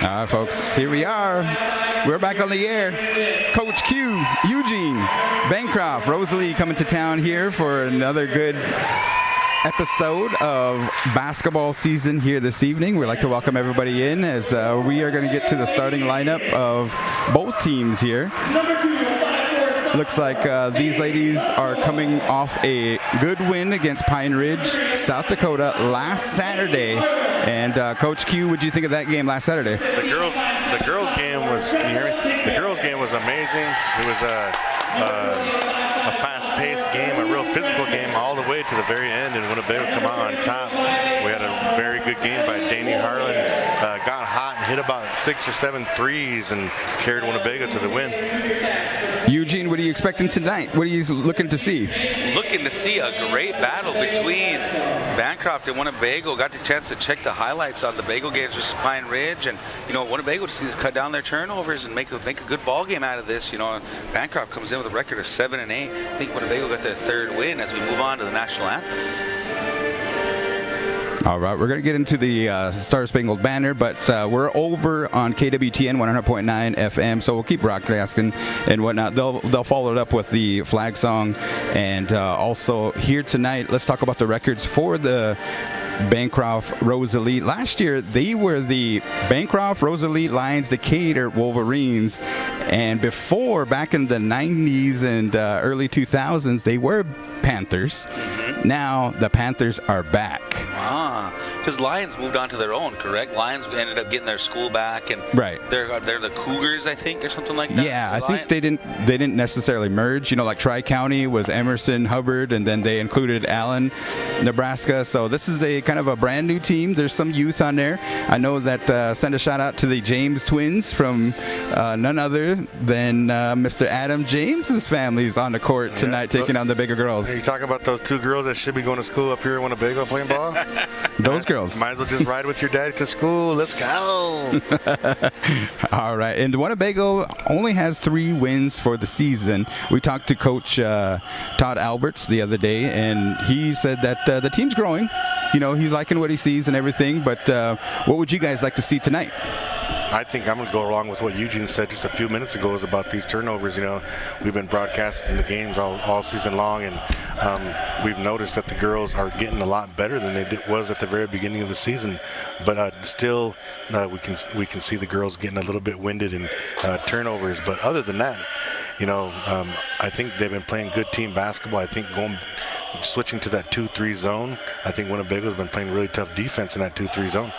All right, folks, here we are. We're back on the air. Coach Q, Eugene, Bancroft-Rosalie coming to town here for another good episode of basketball season here this evening. We'd like to welcome everybody in as we are going to get to the starting lineup of both teams here. Looks like these ladies are coming off a good win against Pine Ridge, South Dakota last Saturday. And Coach Q, what did you think of that game last Saturday? The girls game was, can you hear me? The girls game was amazing. It was a fast-paced game, a real physical game all the way to the very end, and Winnebago come out on top. We had a very good game by Danny Harlan. Got hot and hit about 6 or 7 threes and carried Winnebago to the win. Eugene, what are you expecting tonight? What are you looking to see? Looking to see a great battle between Bancroft and Winnebago. Got the chance to check the highlights on the Bago games versus Pine Ridge, and Winnebago just needs to cut down their turnovers and make a good ball game out of this. Bancroft comes in with a record of 7-8. I think Winnebago got their third win as we move on to the national anthem. All right, we're going to get into the Star Spangled Banner, but we're over on KWTN 100.9 FM, so we'll keep broadcasting and whatnot. They'll follow it up with the flag song. And also here tonight, let's talk about the records for the Bancroft-Rosalie. Last year, they were the Bancroft-Rosalie Lions Decatur Wolverines. And before, back in the 90s and early 2000s, they were Panthers. Now the Panthers are back. Because Lions moved on to their own, correct? Lions ended up getting their school back, and right. They're the Cougars, I think, or something like that. Yeah, I think they didn't necessarily merge. Like Tri-County was Emerson, Hubbard, and then they included Allen, Nebraska. So this is a kind of a brand new team. There's some youth on there. I know that send a shout out to the James twins from none other than Mr. Adam James's family's on the court tonight, taking on the bigger girls. Are you talking about those 2 girls that should be going to school up here in Winnebago playing ball? Those girls. Might as well just ride with your daddy to school. Let's go. All right. And Winnebago only has 3 wins for the season. We talked to Coach Todd Alberts the other day, and he said that the team's growing. He's liking what he sees and everything. But what would you guys like to see tonight? I think I'm going to go along with what Eugene said just a few minutes ago about these turnovers. We've been broadcasting the games all season long, and we've noticed that the girls are getting a lot better than they was at the very beginning of the season. But still, we can see the girls getting a little bit winded in turnovers. But other than that, I think they've been playing good team basketball. I think switching to that 2-3 zone, I think Winnebago's been playing really tough defense in that 2-3 zone.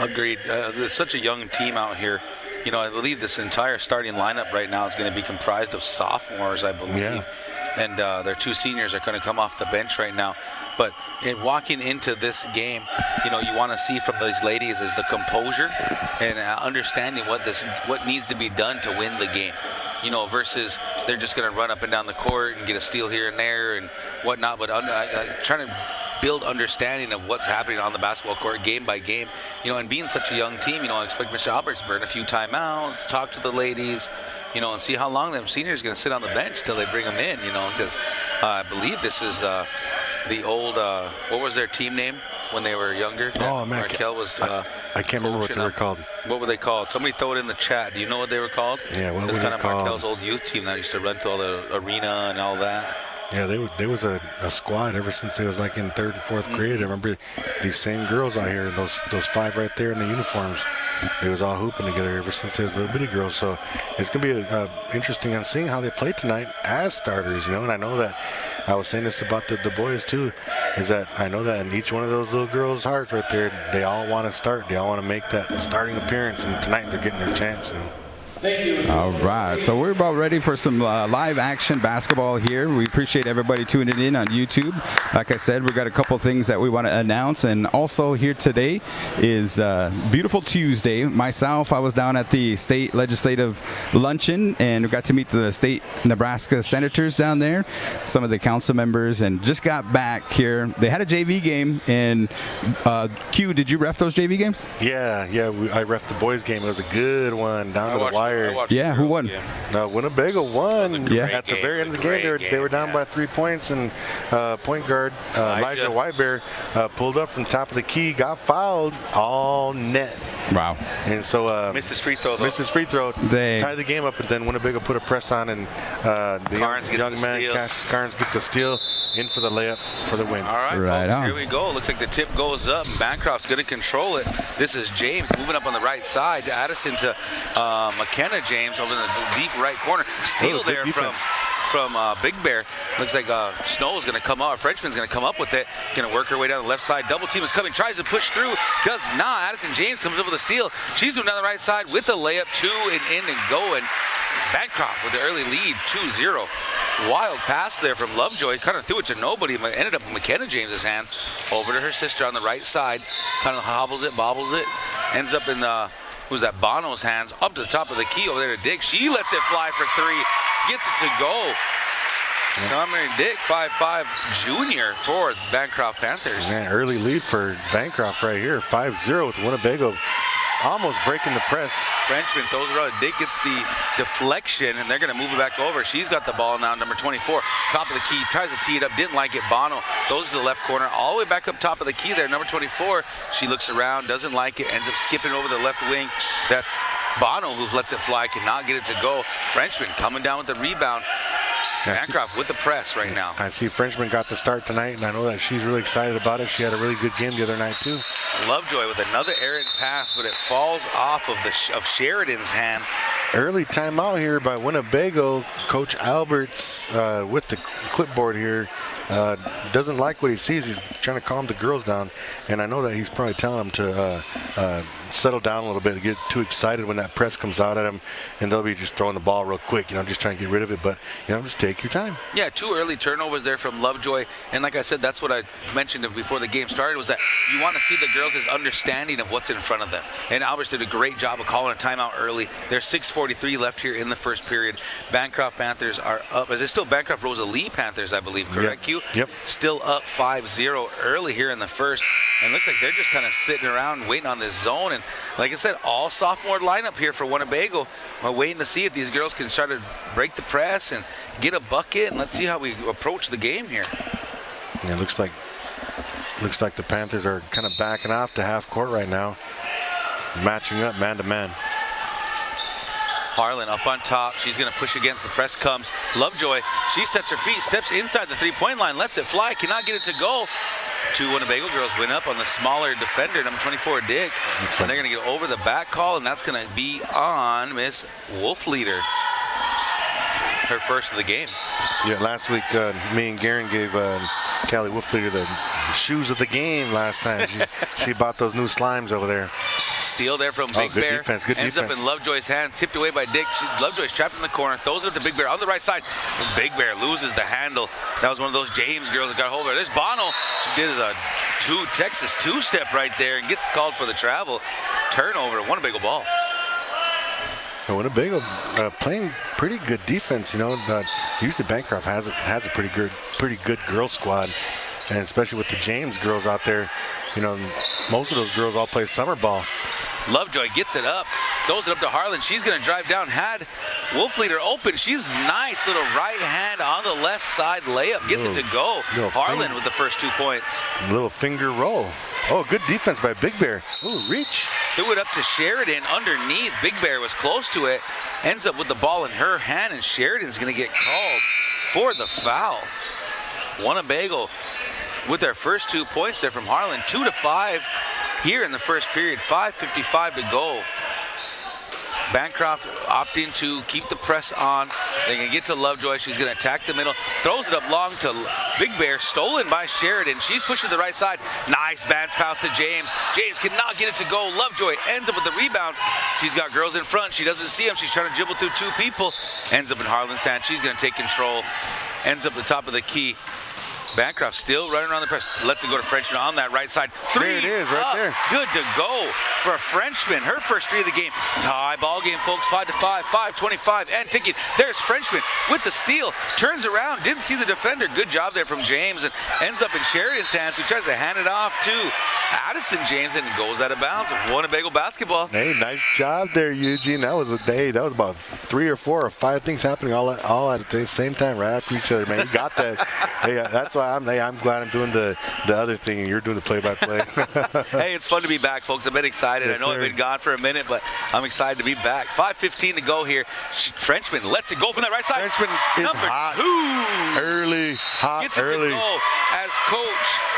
Agreed. There's such a young team out here. I believe this entire starting lineup right now is going to be comprised of sophomores, I believe. Yeah. And their 2 seniors are going to come off the bench right now. But in walking into this game, you want to see from these ladies is the composure and understanding what needs to be done to win the game. Versus they're just going to run up and down the court and get a steal here and there and whatnot. But trying to build understanding of what's happening on the basketball court game by game, and being such a young team, I expect Mr. Alberts to burn a few timeouts, talk to the ladies, and see how long them seniors are going to sit on the bench till they bring them in, because I believe this is the old, what was their team name when they were younger? Oh, man. Markel was I can't remember what they were called. What were they called? Somebody throw it in the chat. Do you know what they were called? Yeah, what were they called? It's kind of Markel's old youth team that used to run through all the arena and all that. Yeah, there was a squad ever since it was like in 3rd and 4th grade. I remember these same girls out here, those 5 right there in the uniforms. They was all hooping together ever since they was little bitty girls. So it's going to be interesting on seeing how they play tonight as starters, And I know that I was saying this about the boys too, is that I know that in each one of those little girls' hearts right there, they all want to start. They all want to make that starting appearance, and tonight they're getting their chance. All right, so we're about ready for some live action basketball here. We appreciate everybody tuning in on YouTube. Like I said, we've got a couple things that we want to announce, and also here today is beautiful Tuesday. Myself, I was down at the state legislative luncheon, and we got to meet the state Nebraska senators down there, some of the council members, and just got back here. They had a JV game, and Q, did you ref those JV games? Yeah, I refed the boys game. It was a good one, down to the wire. wire. Yeah, who won? Winnebago won. Yeah. At the very end of the game, they were down by 3 points, and point guard Elijah Whitebear pulled up from top of the key, got fouled, all net. Wow. And so Misses free throw. tied the game up, and then Winnebago put a press on, and the young man Cassius Carnes gets a steal in for the layup for the win. All right, folks, here we go. Looks like the tip goes up, and Bancroft's going to control it. This is James moving up on the right side to Addison to McKenna James over in the deep right corner. Steal there from Big Bear. Looks like Snow is going to come up. Frenchman's going to come up with it. Going to work her way down the left side. Double team is coming. Tries to push through. Does not. Addison James comes up with a steal. She's moving down the right side with the layup. 2 and in and going. Bancroft with the early lead, 2-0. Wild pass there from Lovejoy. Kind of threw it to nobody. Ended up in McKenna James's hands. Over to her sister on the right side. Kind of hobbles it, bobbles it. Ends up in who's that? Bono's hands. Up to the top of the key over there to Dick. She lets it fly for 3. Gets it to go. Summer Dick, 5'5", junior for Bancroft Panthers. Man, early lead for Bancroft right here. 5-0 with Winnebago almost breaking the press. Frenchman throws it out. Dick gets the deflection, and they're going to move it back over. She's got the ball now, number 24. Top of the key, tries to tee it up, didn't like it. Bono goes to the left corner, all the way back up top of the key there, number 24. She looks around, doesn't like it, ends up skipping over the left wing. That's Bono who lets it fly, cannot get it to go. Frenchman coming down with the rebound. Bancroft with the press right now. I see Frenchman got the start tonight, and I know that she's really excited about it. She had a really good game the other night, too. Lovejoy with another errant pass, but it falls off of Sheridan's hand. Early timeout here by Winnebago. Coach Alberts with the clipboard here. Doesn't like what he sees. He's trying to calm the girls down, and I know that he's probably telling them to settle down a little bit, get too excited when that press comes out at them, and they'll be just throwing the ball real quick, just trying to get rid of it. But just take your time. Yeah, 2 early turnovers there from Lovejoy, and like I said, that's what I mentioned before the game started, was that you want to see the girls' understanding of what's in front of them. And Alberts did a great job of calling a timeout early. There's 6:43 left here in the first period. Bancroft Panthers are up. Is it still Bancroft-Rosalie Panthers, I believe, correct, Q? Yep. Still up 5-0 early here in the first. And looks like they're just kind of sitting around waiting on this zone. And like I said, all sophomore lineup here for Winnebago. We're waiting to see if these girls can try to break the press and get a bucket. And let's see how we approach the game here. Yeah, looks like the Panthers are kind of backing off to half court right now. Matching up man to man. Harlan up on top. She's going to push against the press. Comes Lovejoy. She sets her feet, steps inside the three-point line, lets it fly, cannot get it to go. 2 Winnebago girls went up on the smaller defender, number 24, Dick. And they're going to get over the back call, and that's going to be on Miss Wolfleader. Her first of the game. Yeah, last week me and Garen gave Callie Wolfleader the shoes of the game last time. She bought those new slimes over there. Steal there from Big Bear. Defense, good Ends defense. up in Lovejoy's hand, tipped away by Dick. Lovejoy's trapped in the corner, throws it to Big Bear on the right side. And Big Bear loses the handle. That was one of those James girls that got hold of her. There's Bono. Did a Texas two-step right there and gets called for the travel. Turnover, Winnebago ball. Winnebago playing pretty good defense. Usually Bancroft has a pretty good girl squad, and especially with the James girls out there. Most of those girls all play summer ball. Lovejoy gets it up, throws it up to Harlan. She's going to drive down, had Wolfleader open. She's nice little right hand on the left side layup, gets it to go. Harlan with the first 2 points. Little finger roll. Oh, good defense by Big Bear. Ooh, reach. Threw it up to Sheridan underneath. Big Bear was close to it. Ends up with the ball in her hand, and Sheridan's going to get called for the foul. Winnebago with their first 2 points there from Harlan. 2-5 here in the first period. 5:55 to go. Bancroft opting to keep the press on. They're going to get to Lovejoy. She's going to attack the middle. Throws it up long to Big Bear. Stolen by Sheridan. She's pushing the right side. Nice bounce pass to James. James cannot get it to go. Lovejoy ends up with the rebound. She's got girls in front. She doesn't see them. She's trying to dribble through 2 people. Ends up in Harlan's hand. She's going to take control. Ends up at the top of the key. Bancroft still running around the press. Lets it go to Frenchman on that right side. Three. There it is, right there. Good to go for a Frenchman. Her first three of the game. Tie ball game, folks. 5-5, 5:25, and ticking. There's Frenchman with the steal. Turns around, didn't see the defender. Good job there from James, and ends up in Sheridan's hands, who tries to hand it off to Addison James, and it goes out of bounds. Winnebago basketball. Hey, nice job there, Eugene. That was a day. That was about 3 or 4 or 5 things happening all at the same time, right after each other. Man, you got that. Hey, that's why I'm glad I'm doing the other thing, and you're doing the play-by-play. Hey, it's fun to be back, folks. I've been excited. Yes, I know sir. I've been gone for a minute, but I'm excited to be back. 5:15 to go here. Frenchman lets it go from that right side. Frenchman is Number hot. 2. Early, hot, Gets it early. to go as Coach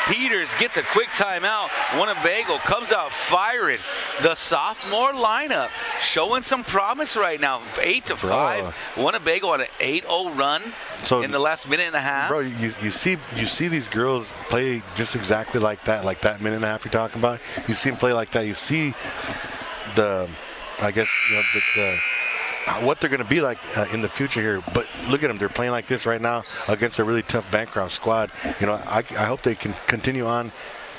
Peters gets a quick timeout. Winnebago comes out firing. The sophomore lineup showing some promise right now. 8-5. Winnebago on an 8-0 run in the last minute and a half. Bro, you see these girls play just exactly like that minute and a half you're talking about. You see them play like that. You see the what they're going to be like in the future here. But look at them. They're playing like this right now against a really tough Bancroft squad. You know, I hope they can continue on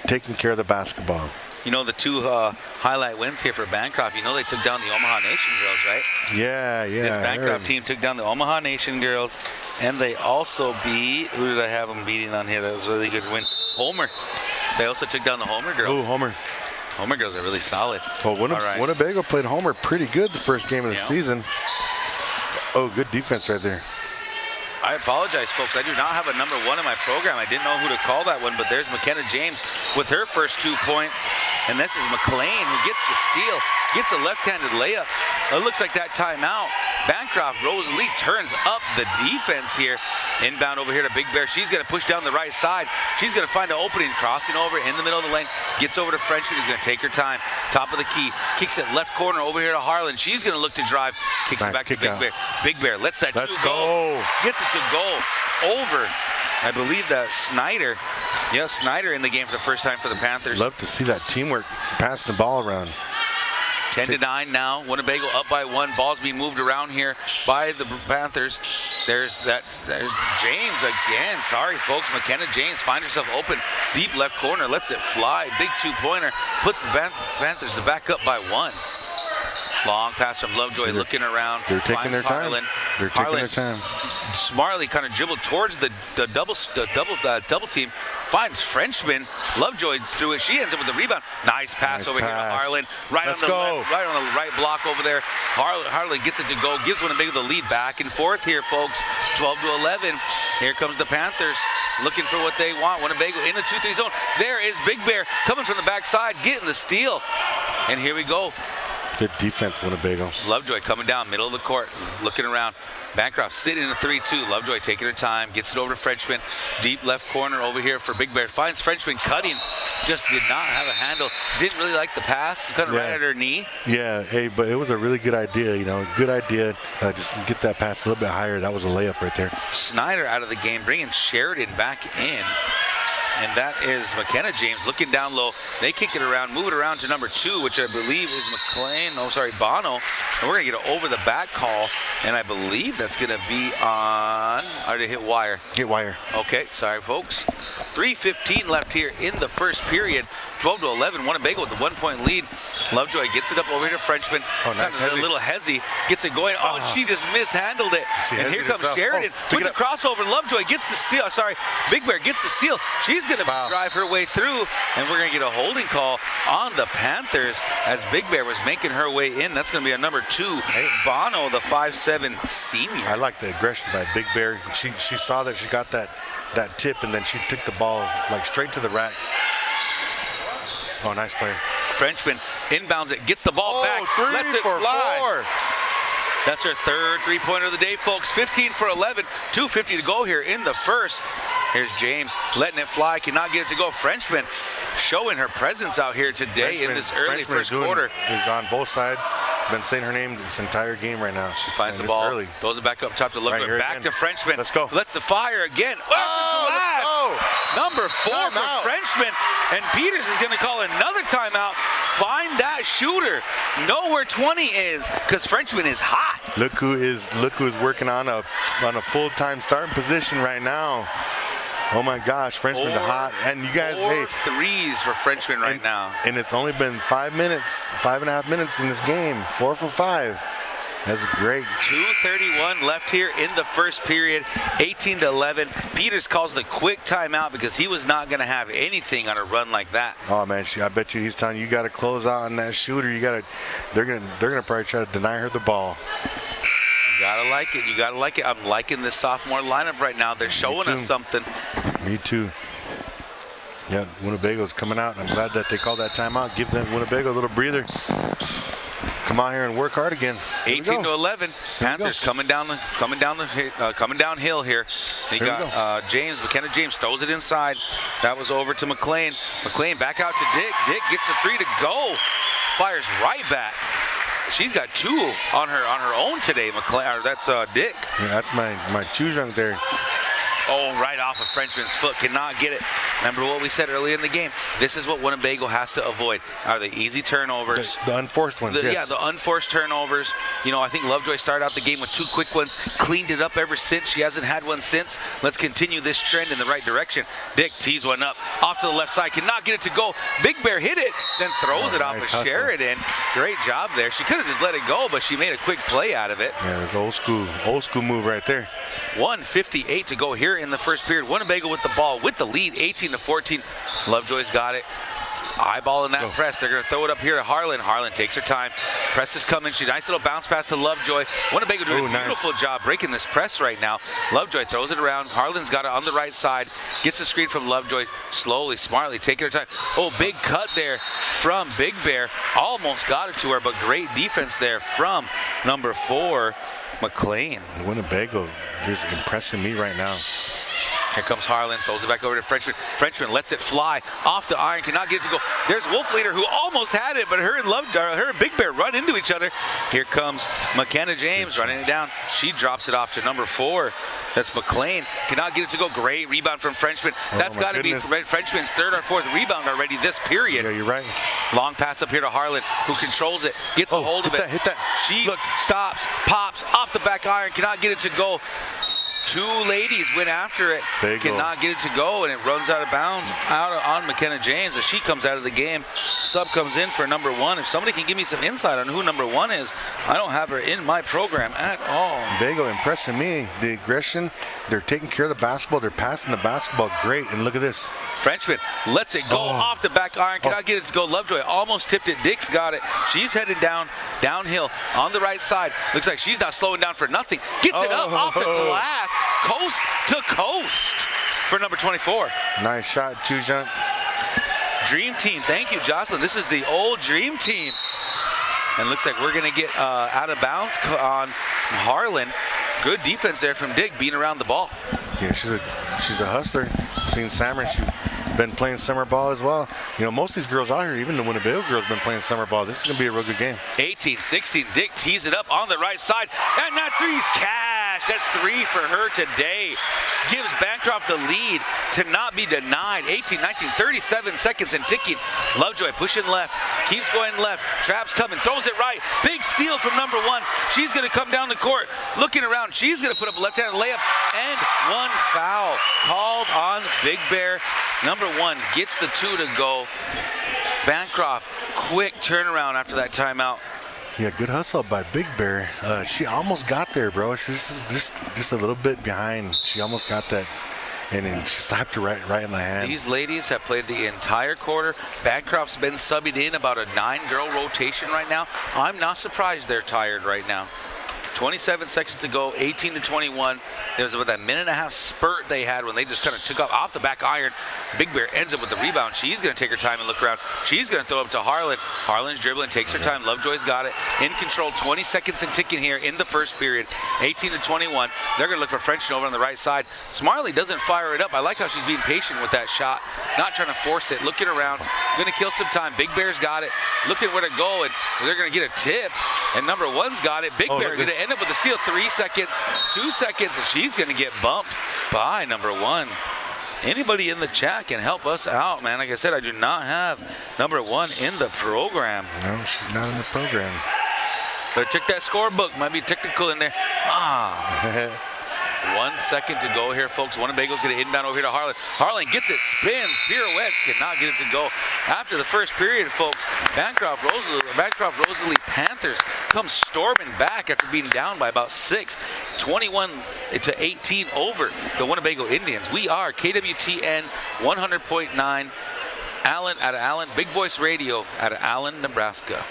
taking care of the basketball. You know, the 2 highlight wins here for Bancroft, you know they took down the Omaha Nation girls, right? Yeah. This Bancroft team took down the Omaha Nation girls, and they also beat, who did I have them beating on here? That was a really good win. Homer. They also took down the Homer girls. Ooh, Homer. Homer girls are really solid. Well, Winnebago played Homer pretty good the first game of the season. Oh, good defense right there. I apologize, folks. I do not have a number 1 in my program. I didn't know who to call that one, but there's McKenna James with her first 2 points. And this is McLean who gets the steal, gets a left-handed layup. It looks like that timeout. Bancroft-Rosalie turns up the defense here. Inbound over here to Big Bear. She's going to push down the right side. She's going to find an opening, crossing over in the middle of the lane. Gets over to Frenchman. He's going to take her time. Top of the key. Kicks it left corner over here to Harlan. She's going to look to drive. Kicks it back to Big Bear. Big Bear lets that Let's go. Gets it to go over. I believe that Snyder. Yeah, Snyder in the game for the first time for the Panthers. Love to see that teamwork passing the ball around. 10-9 now. Winnebago up by 1. Ball's being moved around here by the Panthers. There's James again. Sorry, folks. McKenna James finds herself open. Deep left corner. Lets it fly. Big 2-pointer. Puts the Panthers back up by 1. Long pass from Lovejoy, looking around. They're taking their time. They're taking their time. Smartly kind of dribbled towards the double team. Finds Frenchman. Lovejoy threw it. She ends up with the rebound. Nice pass over here to Harlan. Right on the right block over there. Harlan gets it to go. Gives Winnebago the lead. Back and forth here, folks. 12-11. Here comes the Panthers looking for what they want. Winnebago in the 2-3 zone. There is Big Bear coming from the backside, getting the steal. And here we go. Good defense, Winnebago. Lovejoy coming down, middle of the court, looking around. Bancroft sitting in a 3-2. Lovejoy taking her time, gets it over to Frenchman. Deep left corner over here for Big Bear. Finds Frenchman cutting. Just did not have a handle. Didn't really like the pass. Cut right at her knee. Yeah, hey, but it was a really good idea. You know, good idea. Just get that pass a little bit higher. That was a layup right there. Snyder out of the game, bringing Sheridan back in. And that is McKenna James looking down low. They kick it around, move it around to number 2, which I believe is Bono. And we're going to get an over the back call. And I believe that's going to be on, or to hit wire. Hit wire. Okay, sorry, folks. 3:15 left here in the first period. 12-11. Winnebago with the 1-point lead. Lovejoy gets it up over here to Frenchman. Oh, nice. A little hezzy. Gets it going. Oh, and she just mishandled it. And here comes Sheridan with the crossover. Lovejoy gets the steal. Sorry, Big Bear gets the steal. She's going to drive her way through. And we're going to get a holding call on the Panthers as Big Bear was making her way in. That's going to be a number 2. Bono, the 5'7" senior. I like the aggression by Big Bear. She saw that she got that tip, and then she took the ball like straight to the rack. Oh, nice play. Frenchman inbounds it, gets the ball back, lets it fly. 4. That's her third 3-pointer of the day, folks. 15 for 11, 2:50 to go here in the first. Here's James letting it fly, cannot get it to go. Frenchman showing her presence out here today in this early first quarter. Is on both sides. Been saying her name this entire game right now. She finds the ball, throws it back up top to Lovejoy, back to Frenchman. Let's go. Lets the fire again. Number 4 for Frenchman, and Peters is going to call another timeout. Find that shooter. Know where 20 is, because Frenchman is hot. Look who is working on a full-time starting position right now. Oh my gosh, Frenchman the hot. And you guys, Four threes for Frenchman right now. And it's only been 5.5 minutes in this game. 4 for 5. That's great. 2:31 left here in the first period, 18-11. Peters calls the quick timeout because he was not going to have anything on a run like that. Oh man, I bet you he's telling you got to close out on that shooter. They're gonna probably try to deny her the ball. You gotta like it. You gotta like it. I'm liking this sophomore lineup right now. They're showing us something. Me too. Yeah, Winnebago's coming out. I'm glad that they called that timeout. Give them Winnebago a little breather. Come out here and work hard again. 18-11. Panthers coming downhill here. They got James, McKenna James throws it inside. That was over to McLean. McLean back out to Dick. Dick gets the 3 to go. Fires right back. She's got 2 on her own today. McLean, that's Dick. Yeah, that's my two-junk there. Oh, right off of Frenchman's foot. Cannot get it. Remember what we said earlier in the game. This is what Winnebago has to avoid. Are the easy turnovers. The unforced ones, yes. Yeah, the unforced turnovers. You know, I think Lovejoy started out the game with 2 quick ones. Cleaned it up ever since. She hasn't had one since. Let's continue this trend in the right direction. Dick tees one up. Off to the left side. Cannot get it to go. Big Bear hit it. Then throws it off of Sheridan. Great job there. She could have just let it go, but she made a quick play out of it. Yeah, that's old school move right there. 1:58 to go here in the first period. Winnebago with the ball, with the lead, 18-14. Lovejoy's got it. Eyeballing that press. They're going to throw it up here to Harlan. Harlan takes her time. Press is coming. She nice little bounce pass to Lovejoy. Winnebago doing a beautiful job breaking this press right now. Lovejoy throws it around. Harlan's got it on the right side. Gets the screen from Lovejoy. Slowly, smartly taking her time. Oh, big cut there from Big Bear. Almost got it to her, but great defense there from number 4, McLean. Winnebago just impressing me right now. Here comes Harlan, throws it back over to Frenchman. Frenchman lets it fly off the iron, cannot get it to go. There's Wolfleader who almost had it, but her and Big Bear run into each other. Here comes McKenna James running it down. She drops it off to number 4. That's McLean. Cannot get it to go. Great rebound from Frenchman. That's got to be Frenchman's 3rd or 4th rebound already this period. Yeah, you're right. Long pass up here to Harlan, who controls it, gets a hold of it. Hit that. She stops, pops off the back iron, cannot get it to go. 2 ladies went after it, cannot get it to go, and it runs out of bounds on McKenna James as she comes out of the game. Sub comes in for number 1. If somebody can give me some insight on who number 1 is, I don't have her in my program at all. Winnebago impressing me. The aggression, they're taking care of the basketball, they're passing the basketball great, and look at this. Frenchman lets it go off the back iron, cannot get it to go. Lovejoy almost tipped it. Dick's got it. She's headed downhill on the right side. Looks like she's not slowing down for nothing. Gets it up off the glass, coast to coast for number 24. Nice shot, two-jump. Dream Team. Thank you, Jocelyn. This is the old Dream Team. And looks like we're going to get out of bounds on Harlan. Good defense there from Dick, beating around the ball. Yeah, she's a hustler. Seen Sammer, she's been playing summer ball as well. You know, most of these girls out here, even the Winnebago girls, been playing summer ball. This is going to be a real good game. 18-16. Dick tees it up on the right side, and that 3's cash. That's 3 for her today. Gives Bancroft the lead to not be denied. 18-19, 37 seconds and ticking. Lovejoy pushing left, keeps going left. Traps coming, throws it right. Big steal from number 1. She's going to come down the court, looking around. She's going to put up a left-handed layup, and 1 foul called on Big Bear. Number 1 gets the 2 to go. Bancroft, quick turnaround after that timeout. Yeah, good hustle by Big Bear. She almost got there, bro. She's just a little bit behind. She almost got that, and then she slapped her right in the hand. These ladies have played the entire quarter. Bancroft's been subbing in about a 9-girl rotation right now. I'm not surprised they're tired right now. 27 seconds to go, 18-21. There was about that 1.5-minute spurt they had when they just kind of took off the back iron. Big Bear ends up with the rebound. She's going to take her time and look around. She's going to throw up to Harlan. Harlan's dribbling, takes her time. Lovejoy's got it. In control, 20 seconds and ticking here in the first period. 18-21. They're going to look for Frenchman over on the right side. Smartly doesn't fire it up. I like how she's being patient with that shot. Not trying to force it. Looking around. Going to kill some time. Big Bear's got it. Looking where to go, and they're going to get a tip. And number 1's got it. Big Bear going to end up with a steal. 3 seconds, 2 seconds, and she's going to get bumped by number 1. Anybody in the chat can help us out, man. Like I said, I do not have number 1 in the program. No, she's not in the program. Better check that scorebook. Might be technical in there. 1 second to go here, folks. Winnebago's going to inbound over here to Harlan. Harlan gets it, spins, pirouettes, cannot get it to go. After the first period, folks, Bancroft-Rosalie Panthers come storming back after being down by about 6, 21-18 over the Winnebago Indians. We are KWTN 100.9, Allen out of Allen, Big Voice Radio out of Allen, Nebraska.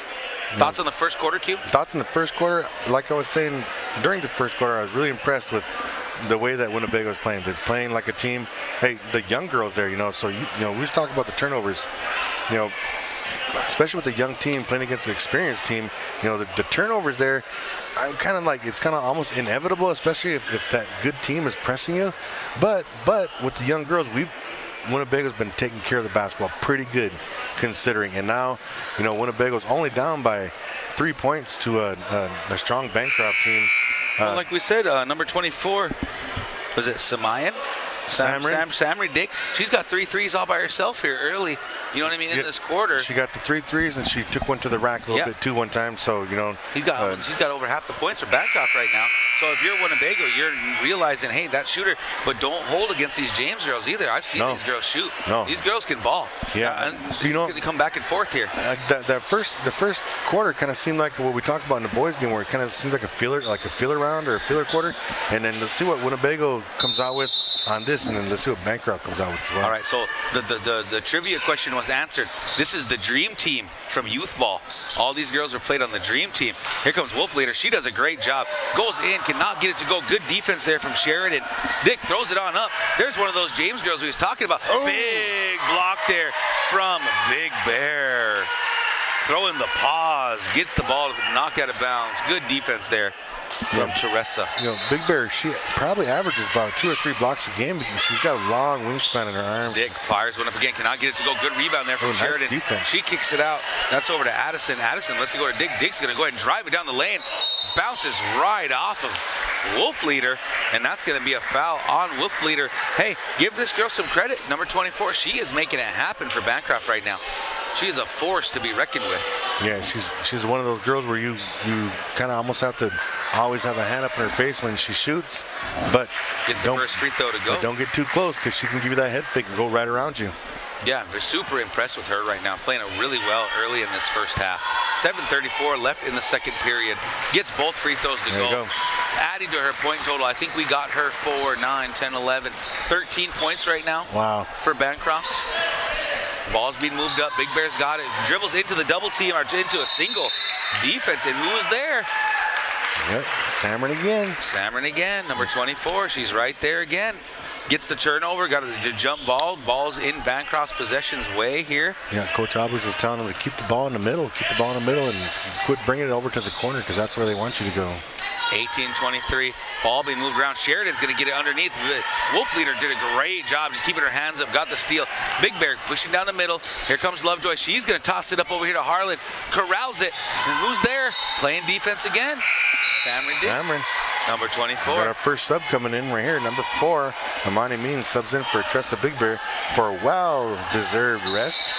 Thoughts on the first quarter, Q? Thoughts on the first quarter? Like I was saying during the first quarter, I was really impressed with the way that Winnebago is playing. They're playing like a team. Hey, the young girls there, so we just talk about the turnovers, especially with the young team playing against the experienced team, the turnovers there, I'm kind of like, it's kind of almost inevitable, especially if that good team is pressing you. But with the young girls, Winnebago's been taking care of the basketball pretty good considering. And now, Winnebago's only down by 3 points to a strong Bancroft team. Well, like we said, number 24, was it Samayan? Samry Dick. She's got 3 threes all by herself here early. You know what I mean? In this quarter, she got the 3 threes and she took one to the rack a little bit too one time. So she's got over half the points for Bancroft right now. So if you're Winnebago, you're realizing, hey, that shooter, but don't hold against these James girls either. I've seen these girls shoot. No. These girls can ball. Yeah, and it's going to come back and forth here. The first quarter kind of seemed like what we talked about in the boys game, where it kind of seems like a feeler round or a feeler quarter. And then let's see what Winnebago comes out with on this, and then let's see what Bancroft comes out with as well. All right, so the trivia question was answered. This is the Dream Team from youth ball. All these girls are played on the Dream Team. Here comes Wolf Leader. She does a great job. Goes in, cannot get it to go. Good defense there from Sheridan. Dick throws it on up. There's one of those James girls we was talking about. Oh. Big block there from Big Bear. Throwing the pause, gets the ball knocked out of bounds. Good defense there from Teresa. Big Bear, she probably averages about 2 or 3 blocks a game because she's got a long wingspan in her arms. Dick fires one up again, cannot get it to go. Good rebound there from Sheridan. Nice defense. She kicks it out. That's over to Addison. Addison lets it go to Dick. Dick's going to go ahead and drive it down the lane. Bounces right off of Wolf Leader, and that's going to be a foul on Wolf Leader. Hey, give this girl some credit. Number 24, she is making it happen for Bancroft right now. She is a force to be reckoned with. Yeah, she's one of those girls where you kind of almost have to always have a hand up in her face when she shoots, but gets the first free throw to go. Don't get too close because she can give you that head fake and go right around you. Yeah, they're super impressed with her right now, playing it really well early in this first half. 7:34 left in the second period. Gets both free throws to go. Adding to her point total, I think we got her 4, 9, 10, 11, 13 points right now. Wow. For Bancroft. Ball's being moved up. Big Bear's got it. Dribbles into the double team or into a single defense. And who is there? Yep, Samrin again. Number 24. She's right there again. Gets the turnover. Got a jump ball. Ball's in Bancroft's possession's way here. Yeah, Coach Albers was telling them to keep the ball in the middle. And quit bringing it over to the corner because that's where they want you to go. 18-23. Ball being moved around. Sheridan's going to get it underneath. Wolf Leader did a great job just keeping her hands up. Got the steal. Big Bear pushing down the middle. Here comes Lovejoy. She's going to toss it up over here to Harlan. Corrals it. And who's there? Playing defense again. Samrin. Number 24. Got our first sub coming in right here. Number 4. Amani Means subs in for Tressa Big Bear for a well-deserved rest.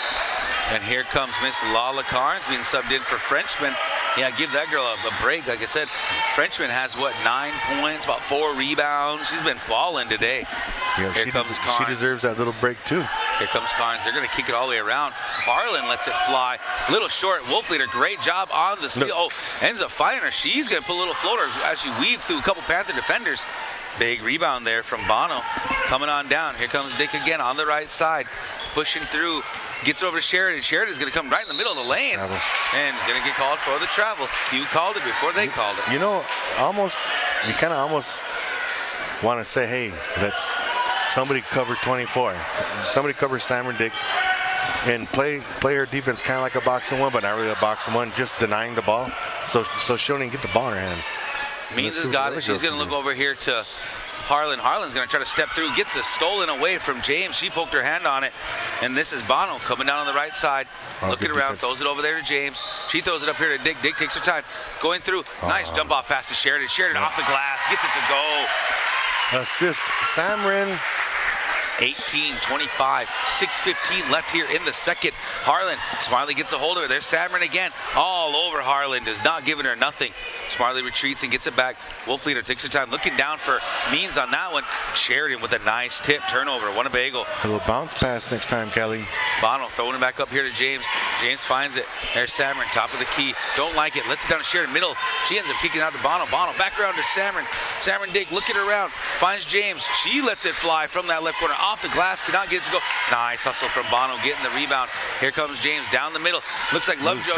And here comes Miss Lala Carnes being subbed in for Frenchman. Yeah, give that girl a break. Like I said, Frenchman has, 9 points, about 4 rebounds. She's been balling today. Yeah, here comes Carnes. She deserves that little break, too. Here comes Carnes. They're going to kick it all the way around. Harlan lets it fly. Little short. Wolf Leader, great job on the steal. Oh, ends up finding her. She's going to put a little floater as she weaves through a couple Panther defenders. Big rebound there from Bono. Coming on down. Here comes Dick again on the right side. Pushing through. Gets over to Sheridan. Sheridan's going to come right in the middle of the lane. And going to get called for the travel. You called it before they called it. You kind of almost want to say, hey, let's somebody cover 24. Somebody cover Simon Dick and play her defense kind of like a boxing one, but not really a boxing one, just denying the ball. So she don't even get the ball in her hand. Means has got it. She's going to look over here to Harlan. Harlan's going to try to step through. Gets it stolen away from James. She poked her hand on it. And this is Bono coming down on the right side. Looking around. Defense. Throws it over there to James. She throws it up here to Dick. Dick takes her time. Going through. Nice jump off pass to Sheridan. Sheridan off the glass. Gets it to go. Assist Samrin. 18-25, 6:15 left here in the second. Harlan, Smiley gets a hold of it. There's Samron again, all over Harlan, is not giving her nothing. Smiley retreats and gets it back. Wolfleader takes her time, looking down for Means on that one. Sheridan with a nice tip turnover. Winnebago. A little bounce pass next time, Kelly. Bono throwing it back up here to James. James finds it. There's Samron, top of the key. Don't like it. Lets it down to Sheridan, middle. She ends up kicking out to Bono. Bono back around to Samron. Samron Dig looking around. Finds James. She lets it fly from that left corner. Off the glass. Cannot get it to go. Nice hustle from Bono getting the rebound. Here comes James down the middle. Looks like Lovejoy,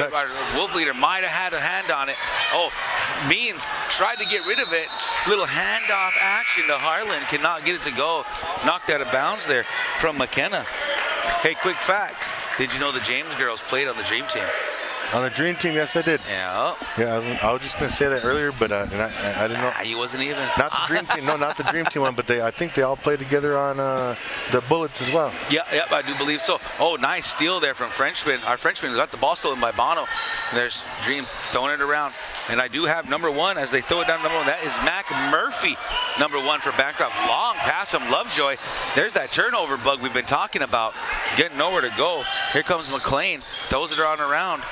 Wolfleader, might have had a hand on it. Oh, Means tried to get rid of it. Little handoff action to Harlan. Cannot get it to go. Knocked out of bounds there from McKenna. Hey, quick fact. Did you know the James girls played on the Dream Team? On the Dream Team, yes, I did. Yeah. Yeah, I was just going to say that earlier, but I didn't know. He wasn't even. Not the Dream Team. No, not the Dream Team one, but I think they all played together on the Bullets as well. Yeah, I do believe so. Oh, nice steal there from Frenchman. Our Frenchman got the ball stolen by Bono. There's Dream throwing it around. And I do have number one as they throw it down number one. That is Mac Murphy, number one for Bancroft. Long pass from Lovejoy. There's that turnover bug we've been talking about. Getting nowhere to go. Here comes McLean. Throws it on around.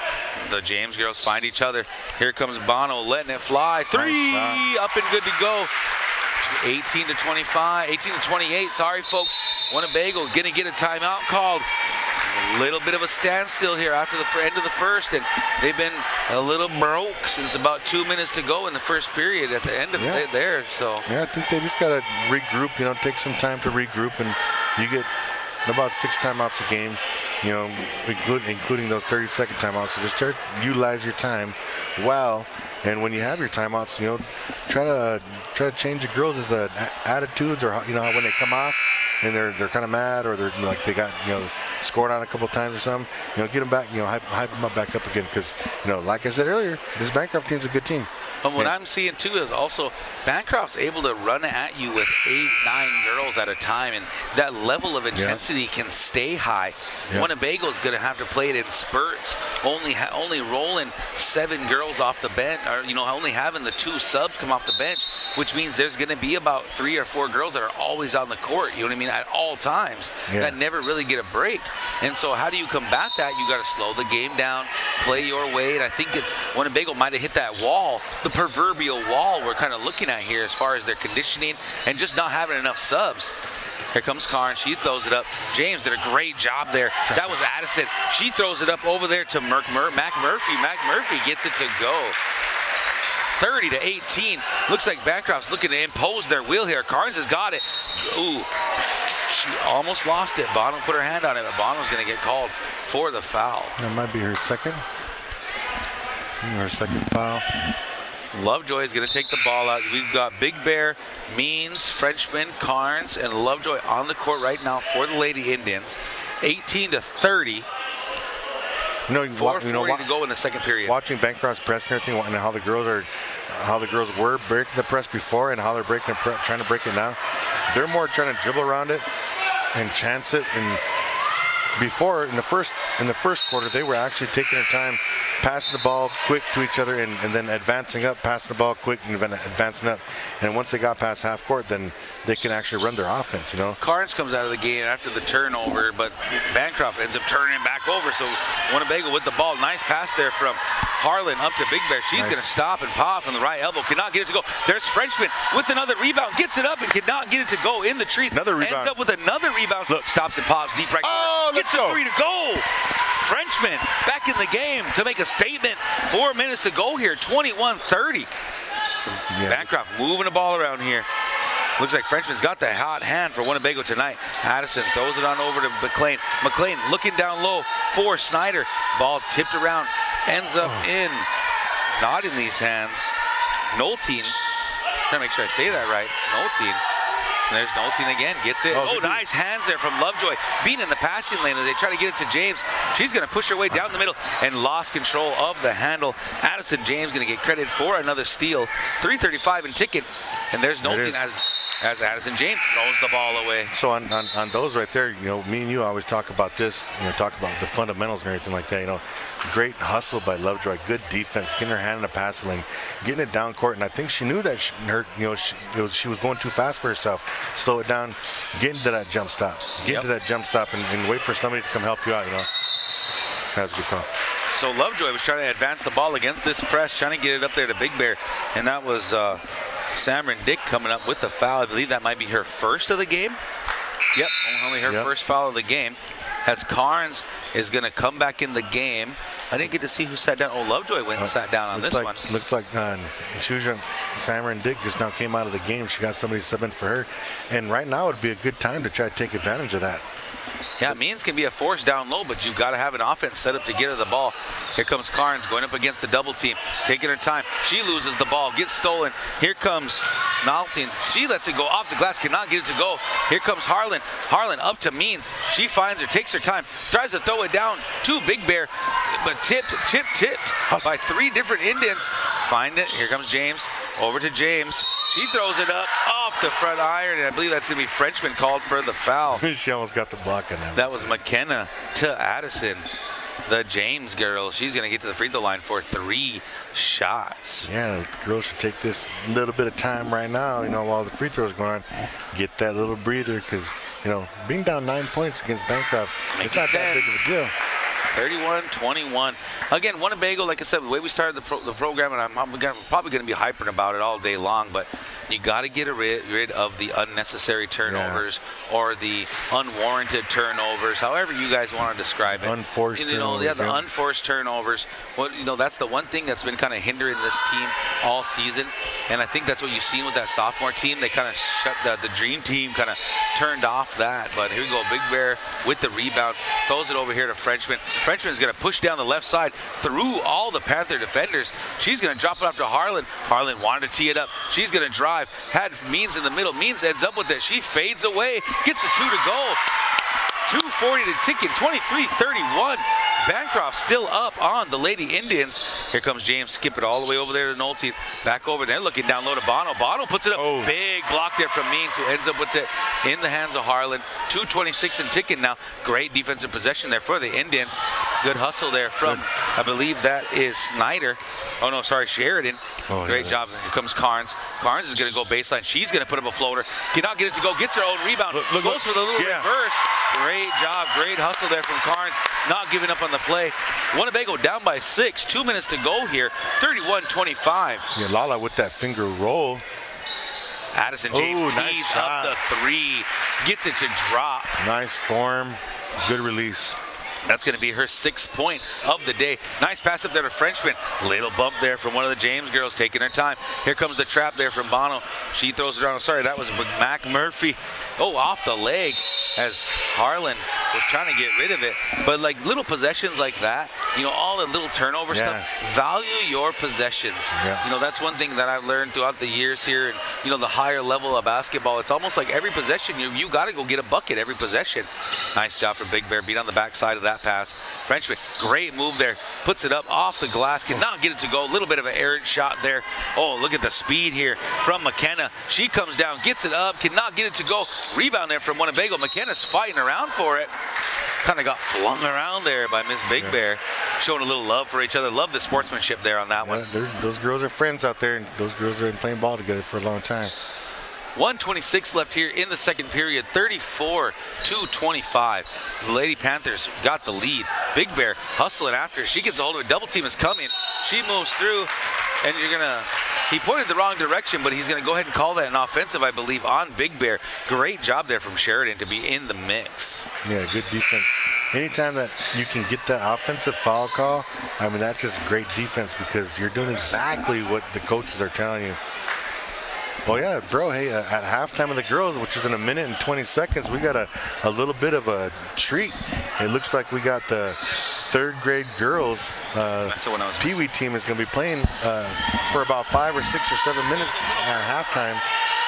The James girls find each other. Here comes Bono letting it fly. Three, nice up and good to go. 18-25, 18-28. Sorry, folks. Winnebago gonna get a timeout called. A little bit of a standstill here after the end of the first, and they've been a little broke since about 2 minutes to go in the first period at the end of it there. So yeah, I think they just gotta regroup. You know, take some time to regroup, and you get about 6 timeouts a game. You know, including those 30-second timeouts. So just start utilize your time well, and when you have your timeouts, you know, try to change the girls' attitudes, or you know, when they come off and they're kind of mad, or they're like they got, you know, scored on a couple of times or something. You know, get them back. You know, hype them up back up again, because you know, like I said earlier, this Bancroft team's a good team. But what I'm seeing too is also Bancroft's able to run at you with 8, 9 girls at a time, and that level of intensity can stay high. Winnebago's going to have to play it in spurts, only rolling 7 girls off the bench, or you know, only having the 2 subs come off the bench, which means there's going to be about 3 or 4 girls that are always on the court. You know what I mean? At all times, that never really get a break. And so, how do you combat that? You got to slow the game down, play your way, and I think it's Winnebago might have hit that wall, the proverbial wall we're kind of looking at here as far as their conditioning and just not having enough subs. Here comes Karn. She throws it up. James did a great job there. That was Addison. She throws it up over there to Mac Murphy. Mac Murphy gets it to go. 30-18. Looks like Bancroft's looking to impose their will here. Carnes has got it. Ooh. She almost lost it. Bono put her hand on it, but Bono's going to get called for the foul. That might be her second. Her second foul. Lovejoy is going to take the ball out. We've got Big Bear, Means, Frenchman, Carnes, and Lovejoy on the court right now for the Lady Indians. 18-30. You know, 4:40 to go in the second period. Watching Bancroft's press and everything, and how the girls were breaking the press before, and how they're trying to break it now. They're more trying to dribble around it and chance it. And before, in the first quarter, they were actually taking their time, passing the ball quick to each other, and then advancing up, passing the ball quick, and then advancing up. And once they got past half court, then they can actually run their offense, you know. Carnes comes out of the game after the turnover, but Bancroft ends up turning it back over. So Winnebago with the ball. Nice pass there from Harlan up to Big Bear. She's going to stop and pop from the right elbow. Cannot get it to go. There's Frenchman with another rebound. Gets it up and cannot get it to go in the trees. Another rebound. Ends up with another rebound. Look. Stops and pops deep right. Oh, gets the 3 to go. Frenchman back in the game to make a statement. 4 minutes to go here. 21-30. Bancroft moving the ball around here. Looks like Frenchman's got the hot hand for Winnebago tonight. Addison throws it on over to McLean. McLean looking down low for Snyder. Ball's tipped around. Ends up not in these hands. Noltein. Trying to make sure I say that right. Noltein. And there's Noltein again. Gets it. Oh, nice hands there from Lovejoy. Being in the passing lane as they try to get it to James. She's going to push her way down the middle and lost control of the handle. Addison James going to get credit for another steal. 3:35 and ticking. And there's Noltein as as Addison James throws the ball away. So on those right there, me and you always talk about this, talk about the fundamentals and everything like that. Great hustle by Lovejoy, good defense, getting her hand in the passing lane, getting it down court, and I think she knew that she was going too fast for herself. Slow it down, get into that jump stop, and wait for somebody to come help you out. That was a good call. So Lovejoy was trying to advance the ball against this press, trying to get it up there to Big Bear, and that was Samron Dick coming up with the foul. I believe that might be her first of the game. Yep, only her first foul of the game. As Carnes is going to come back in the game. I didn't get to see who sat down. Oh, Lovejoy went and sat down on this one. Looks like Samron Dick just now came out of the game. She got somebody subbing for her. And right now would be a good time to try to take advantage of that. Yeah, Means can be a force down low, but you've got to have an offense set up to get her the ball. Here comes Carnes going up against the double team, taking her time. She loses the ball, gets stolen. Here comes Naltin. She lets it go off the glass, cannot get it to go. Here comes Harlan. Harlan up to Means. She finds her, takes her time, tries to throw it down to Big Bear, but tipped by 3 different Indians. Find it. Here comes James. Over to James. She throws it up off the front iron, and I believe that's going to be Frenchman called for the foul. She almost got the block on that. That was McKenna to Addison. The James girl, she's going to get to the free throw line for 3 shots. Yeah, the girls should take this little bit of time right now, while the free throws going on. Get that little breather because, being down 9 points against Bancroft, it's not that big of a deal. 31-21. Again, Winnebago, like I said, the way we started the program, and I'm probably going to be hyping about it all day long, but you got to get rid of the unnecessary turnovers or the unwarranted turnovers, however you guys want to describe it. Unforced turnovers. The unforced turnovers. Well, that's the one thing that's been kind of hindering this team all season, and I think that's what you've seen with that sophomore team. They kind of shut the dream team, kind of turned off that. But here we go, Big Bear with the rebound, throws it over here to Frenchman. Frenchman is going to push down the left side through all the Panther defenders. She's going to drop it up to Harlan. Harlan wanted to tee it up. She's going to drive. Had Means in the middle. Means ends up with it. She fades away. Gets a 2 to go. 2:40 to tick in. 23-31. Bancroft still up on the Lady Indians. Here comes James. Skip it all the way over there to Nolte. Back over there. Looking down low to Bono. Bono puts it up. Oh. Big block there from Means, who ends up with it in the hands of Harlan. 2:26 and ticking now. Great defensive possession there for the Indians. Good hustle there from, I believe that is Snyder. Oh, no, sorry, Sheridan. Great job. Here comes Carnes. Carnes is going to go baseline. She's going to put up a floater. Cannot get it to go. Gets her own rebound. Goes for the little reverse. Great job. Great hustle there from Carnes. Not giving up on the play. Winnebago down by 6. 2 minutes to go here. 31-25. Yeah, Lala with that finger roll. Addison James tees up the 3. Gets it to drop. Nice form. Good release. That's going to be her 6th point of the day. Nice pass up there to Frenchman. Little bump there from one of the James girls, taking her time. Here comes the trap there from Bono. She throws it around. Sorry, that was Mac Murphy. Oh, off the leg as Harlan was trying to get rid of it. But like little possessions like that, all the little turnover stuff, value your possessions. Yeah. That's one thing that I've learned throughout the years here, and the higher level of basketball. It's almost like every possession, you got to go get a bucket every possession. Nice job from Big Bear. Beat on the backside of that pass. Frenchman, great move there. Puts it up off the glass. Cannot get it to go. A little bit of an errant shot there. Oh, look at the speed here from McKenna. She comes down, gets it up, cannot get it to go. Rebound there from Winnebago. McKenna's fighting around for it. Kind of got flung around there by Miss Big Bear. Showing a little love for each other. Love the sportsmanship there on that one. Those girls are friends out there, and those girls have been playing ball together for a long time. 1:26 left here in the second period. 34-25. The Lady Panthers got the lead. Big Bear hustling after. She gets a hold of it. Double team is coming. She moves through, and he pointed the wrong direction, but he's going to go ahead and call that an offensive, I believe, on Big Bear. Great job there from Sheridan to be in the mix. Yeah, good defense. Anytime that you can get that offensive foul call, that's just great defense because you're doing exactly what the coaches are telling you. Oh, yeah, bro, hey, at halftime of the girls, which is in 1 minute and 20 seconds, we got a little bit of a treat. It looks like we got the 3rd grade girls Pee-wee team is going to be playing for about 5 or 6 or 7 minutes at halftime.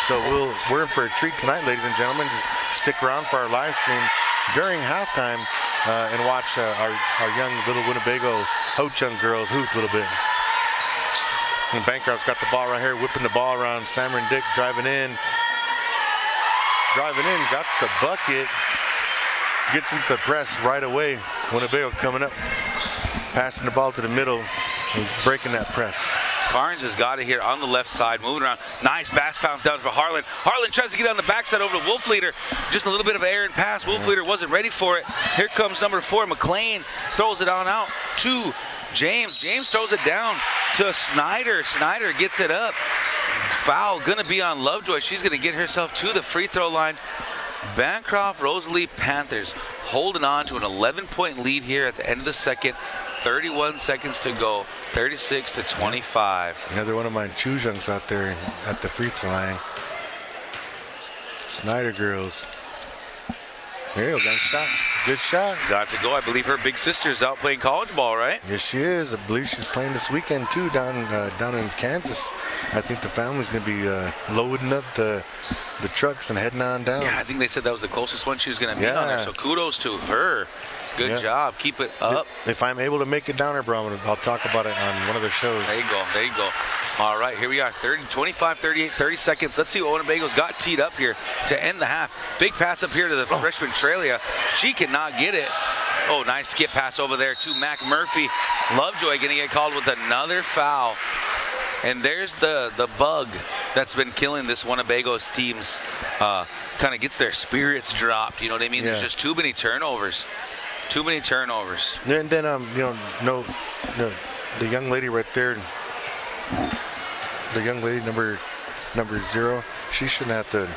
So we're in for a treat tonight, ladies and gentlemen. Just stick around for our live stream during halftime and watch our young little Winnebago Ho-Chung girls hoop a little bit. And Bancroft's got the ball right here, whipping the ball around. Samron Dick driving in. driving in, got the bucket, gets into the press right away. Winnebago coming up, passing the ball to the middle, and breaking that press. Carnes has got it here on the left side, moving around. Nice pass bounce down for Harlan. Harlan tries to get on the backside over to Wolfleader. Just a little bit of an errant pass. Wolfleader wasn't ready for it. Here comes number 4, McLean. Throws it on out to James. James throws it down to Snyder. Snyder gets it up. Foul going to be on Lovejoy. She's going to get herself to the free throw line. Bancroft-Rosalie Panthers holding on to an 11-point lead here at the end of the second. 31 seconds to go. 36-25. Another one of my Chujungs out there at the free throw line. Snyder girls. There you go, got a shot. Good shot. Got to go. I believe her big sister's out playing college ball, right? Yes, she is. I believe she's playing this weekend too down in Kansas. I think the family's gonna be loading up the trucks and heading on down. Yeah, I think they said that was the closest one she was gonna meet on there. So kudos to her. Good job. Keep it up. If I'm able to make it down there, bro, I'll talk about it on one of their shows. There you go. There you go. All right, here we are. 25, 38, 30 seconds. Let's see what Winnebago's got teed up here to end the half. Big pass up here to the freshman Trelia. She cannot get it. Oh, nice skip pass over there to Mac Murphy. Lovejoy going to get called with another foul. And there's the bug that's been killing this Winnebago's teams. Kind of gets their spirits dropped. You know what I mean? There's just too many turnovers. Too many turnovers. And then no, the young lady right there, the young lady number 0, she shouldn't have to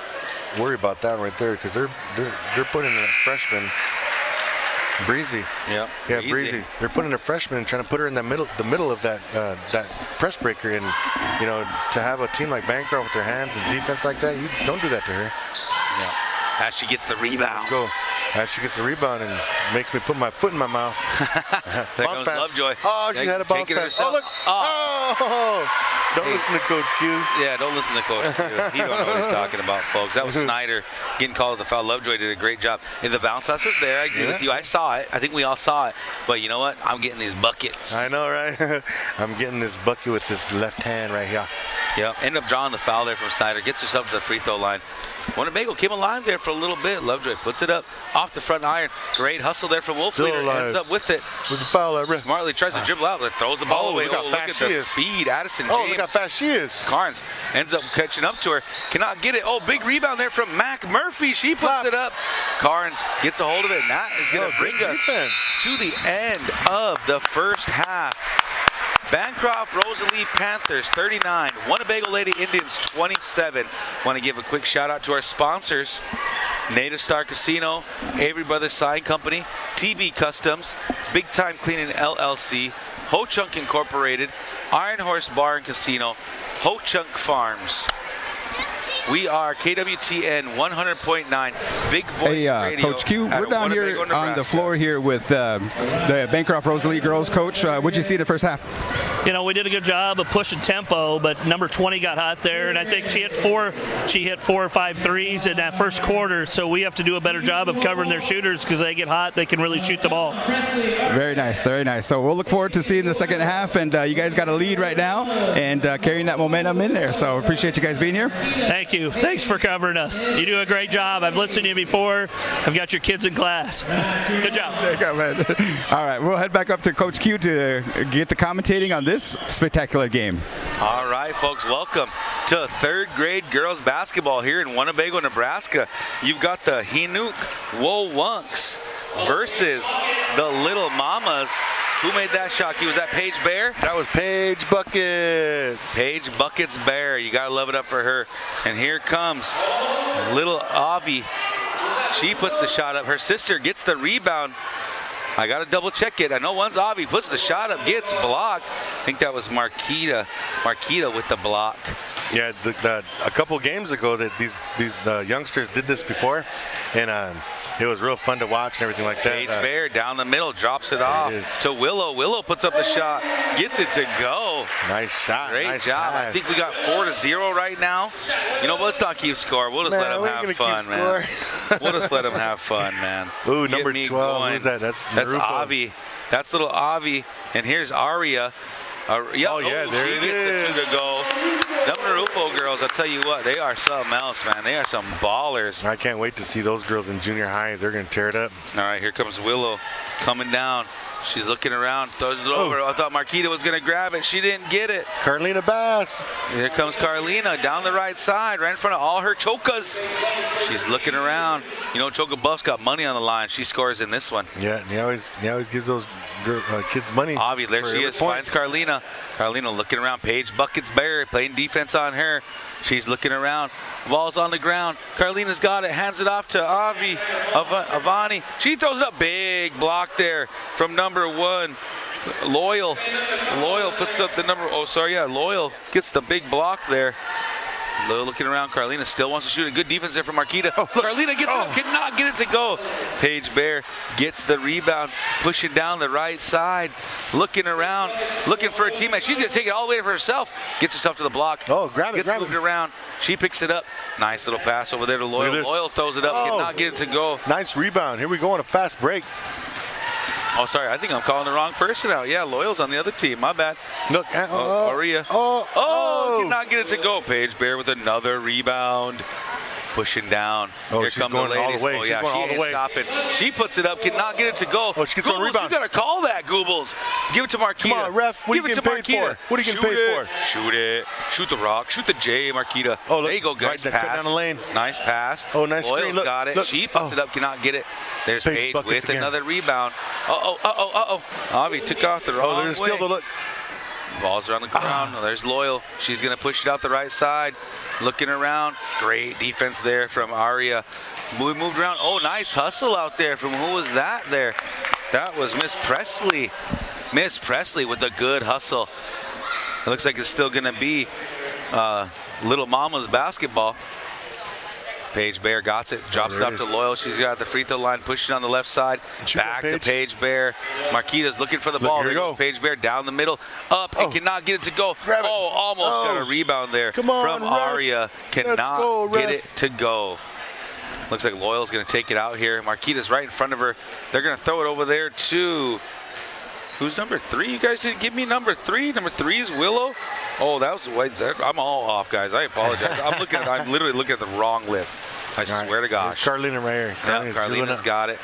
worry about that right there because they're putting in a freshman, Breezy. Yeah, Breezy. They're putting a freshman and trying to put her in the middle of that press breaker, and to have a team like Bancroft with their hands and defense like that, you don't do that to her. Yeah. As she gets the rebound. Let's go. As she gets the rebound and makes me put my foot in my mouth. There bounce goes pass. Lovejoy. Oh, she had a bounce pass. Oh, look. Oh. Don't listen to Coach Q. Yeah, don't listen to Coach Q. He don't know what he's talking about, folks. That was Snyder getting called the foul. Lovejoy did a great job. And the bounce pass was there. I agree with you. I saw it. I think we all saw it. But you know what? I'm getting these buckets. I know, right? I'm getting this bucket with this left hand right here. Yeah, end up drawing the foul there from Snyder. Gets herself to the free throw line. Winnebago came alive there for a little bit. Lovejoy puts it up off the front iron. Great hustle there from Wolfleader. Ends up with it. With the foul, Smartly tries to dribble out, but throws the ball away. Look at the speed. Addison James. Oh, look how fast she is. Carnes ends up catching up to her. Cannot get it. Oh, big rebound there from Mac Murphy. She puts it up. Carnes gets a hold of it. And that is going to bring us to the end of the first half. Bancroft-Rosalie Panthers 39, Winnebago Lady Indians 27. Want to give a quick shout out to our sponsors: Native Star Casino, Avery Brothers Sign Company, TB Customs, Big Time Cleaning LLC, Ho Chunk Incorporated, Iron Horse Bar and Casino, Ho Chunk Farms. We are KWTN 100.9 Big Voice Radio. Coach Q, we're down here on the floor here with the Bancroft-Rosalie girls coach. What'd you see the first half? We did a good job of pushing tempo, but number 20 got hot there, and I think she hit 4 or 5 threes in that first quarter, so we have to do a better job of covering their shooters because they get hot, they can really shoot the ball. Very nice, very nice. So we'll look forward to seeing the second half, and you guys got a lead right now and carrying that momentum in there, so appreciate you guys being here. Thank you. Thanks for covering us. You do a great job. I've listened to you before. I've got your kids in class. Good job. There you go, man. All right, we'll head back up to Coach Q to get the commentating on this spectacular game. All right, folks, welcome to third grade girls basketball here in Winnebago, Nebraska. You've got the Hinuk Wowunks versus the Little Mamas. Who made that shot? Was that Paige Bear? That was Paige Buckets. Paige Buckets Bear. You got to love it up for her. And here comes little Avi. She puts the shot up. Her sister gets the rebound. I got to double check it. I know one's Avi. Puts the shot up, gets blocked. I think that was Marquita with the block. Yeah, a couple games ago that these youngsters did this before, and it was real fun to watch and everything like that. Paige Bear down the middle, drops it off to Willow. Willow puts up the shot, gets it to go. Nice shot. Great nice job. pass. I think we got 4-0 right now. Let's not keep score. We'll just let them have fun, man. We'll just let them have fun, man. Ooh, number 12. Who's that? That's Avi. That's little Avi. And here's Aria. there it is. She gets it to go. Them Marufo girls, I'll tell you what, they are something else, man. They are some ballers. I can't wait to see those girls in junior high. They're going to tear it up. All right, here comes Willow coming down. She's looking around, throws it over. I thought Marquita was going to grab it. She didn't get it. Carlina Bass. Here comes Carlina down the right side, right in front of all her chocas. She's looking around. You know, Choka Buff's got money on the line. She scores in this one. Yeah, and he always gives those kids money. Avi, there she is, finds Carlina. Carlina looking around. Paige buckets Barry, playing defense on her. She's looking around. Ball's on the ground. Carlina's got it. Hands it off to Avi. Avani. She throws it up. Big block there from number 1. Loyal. Loyal puts up the number. Loyal gets the big block there. Loyal looking around. Carlina still wants to shoot. A good defense there from Marquita. Carlina gets it up. Cannot get it to go. Paige Bear gets the rebound. Pushing down the right side. Looking around. Looking for a teammate. She's going to take it all the way for herself. Gets herself to the block. Grab it. Gets moved around. She picks it up. Nice little pass over there to Loyal. Loyal throws it up. Cannot get it to go. Nice rebound. Here we go on a fast break. Oh, sorry. I think I'm calling the wrong person out. Yeah, Loyal's on the other team. My bad. Look. Maria. Cannot get it to go. Paige Bear with another rebound. Pushing down. Here come the ladies. All the way. Oh, she's yeah, going she all the ain't way. stopping. She puts it up. Cannot get it to go. Oh, she gets on a rebound. You got to call that, Goobles. Give it to Marquita. Come on, ref. What are you getting paid for? What are you getting paid for? Shoot it. Shoot the rock. Shoot the J, Marquita. Oh, look. There you go, guys. Right, cut down the lane. Nice pass. Oh, nice screen. Loyal's Look, got it. look. She puts it up. Cannot get it. There's Paige with again. another rebound. Avi took off the wrong way. There's still the look. Balls are on the ground. There's Loyal. She's going to push it out the right side. Looking around. Great defense there from Aria. We moved around. Oh, nice hustle out there from who was that there? That was Miss Presley. Miss Presley with a good hustle. It looks like it's still going to be Little Mama's basketball. Paige Bear got it, drops it up to Loyal. She's got the free throw line, pushing on the left side. Back to Paige Bear. Marquita's looking for the ball. There goes Paige Bear down the middle, up, and cannot get it to go. Almost got a rebound there from Aria. Cannot get it to go. Looks like Loyal's going to take it out here. Marquita's right in front of her. They're going to throw it over there to... Who's number 3? You guys didn't give me number 3. Number 3 is Willow. Oh, that was I'm all off, guys. I apologize. I'm literally looking at the wrong list. I swear to gosh. Carlina right here. Carlina's got it.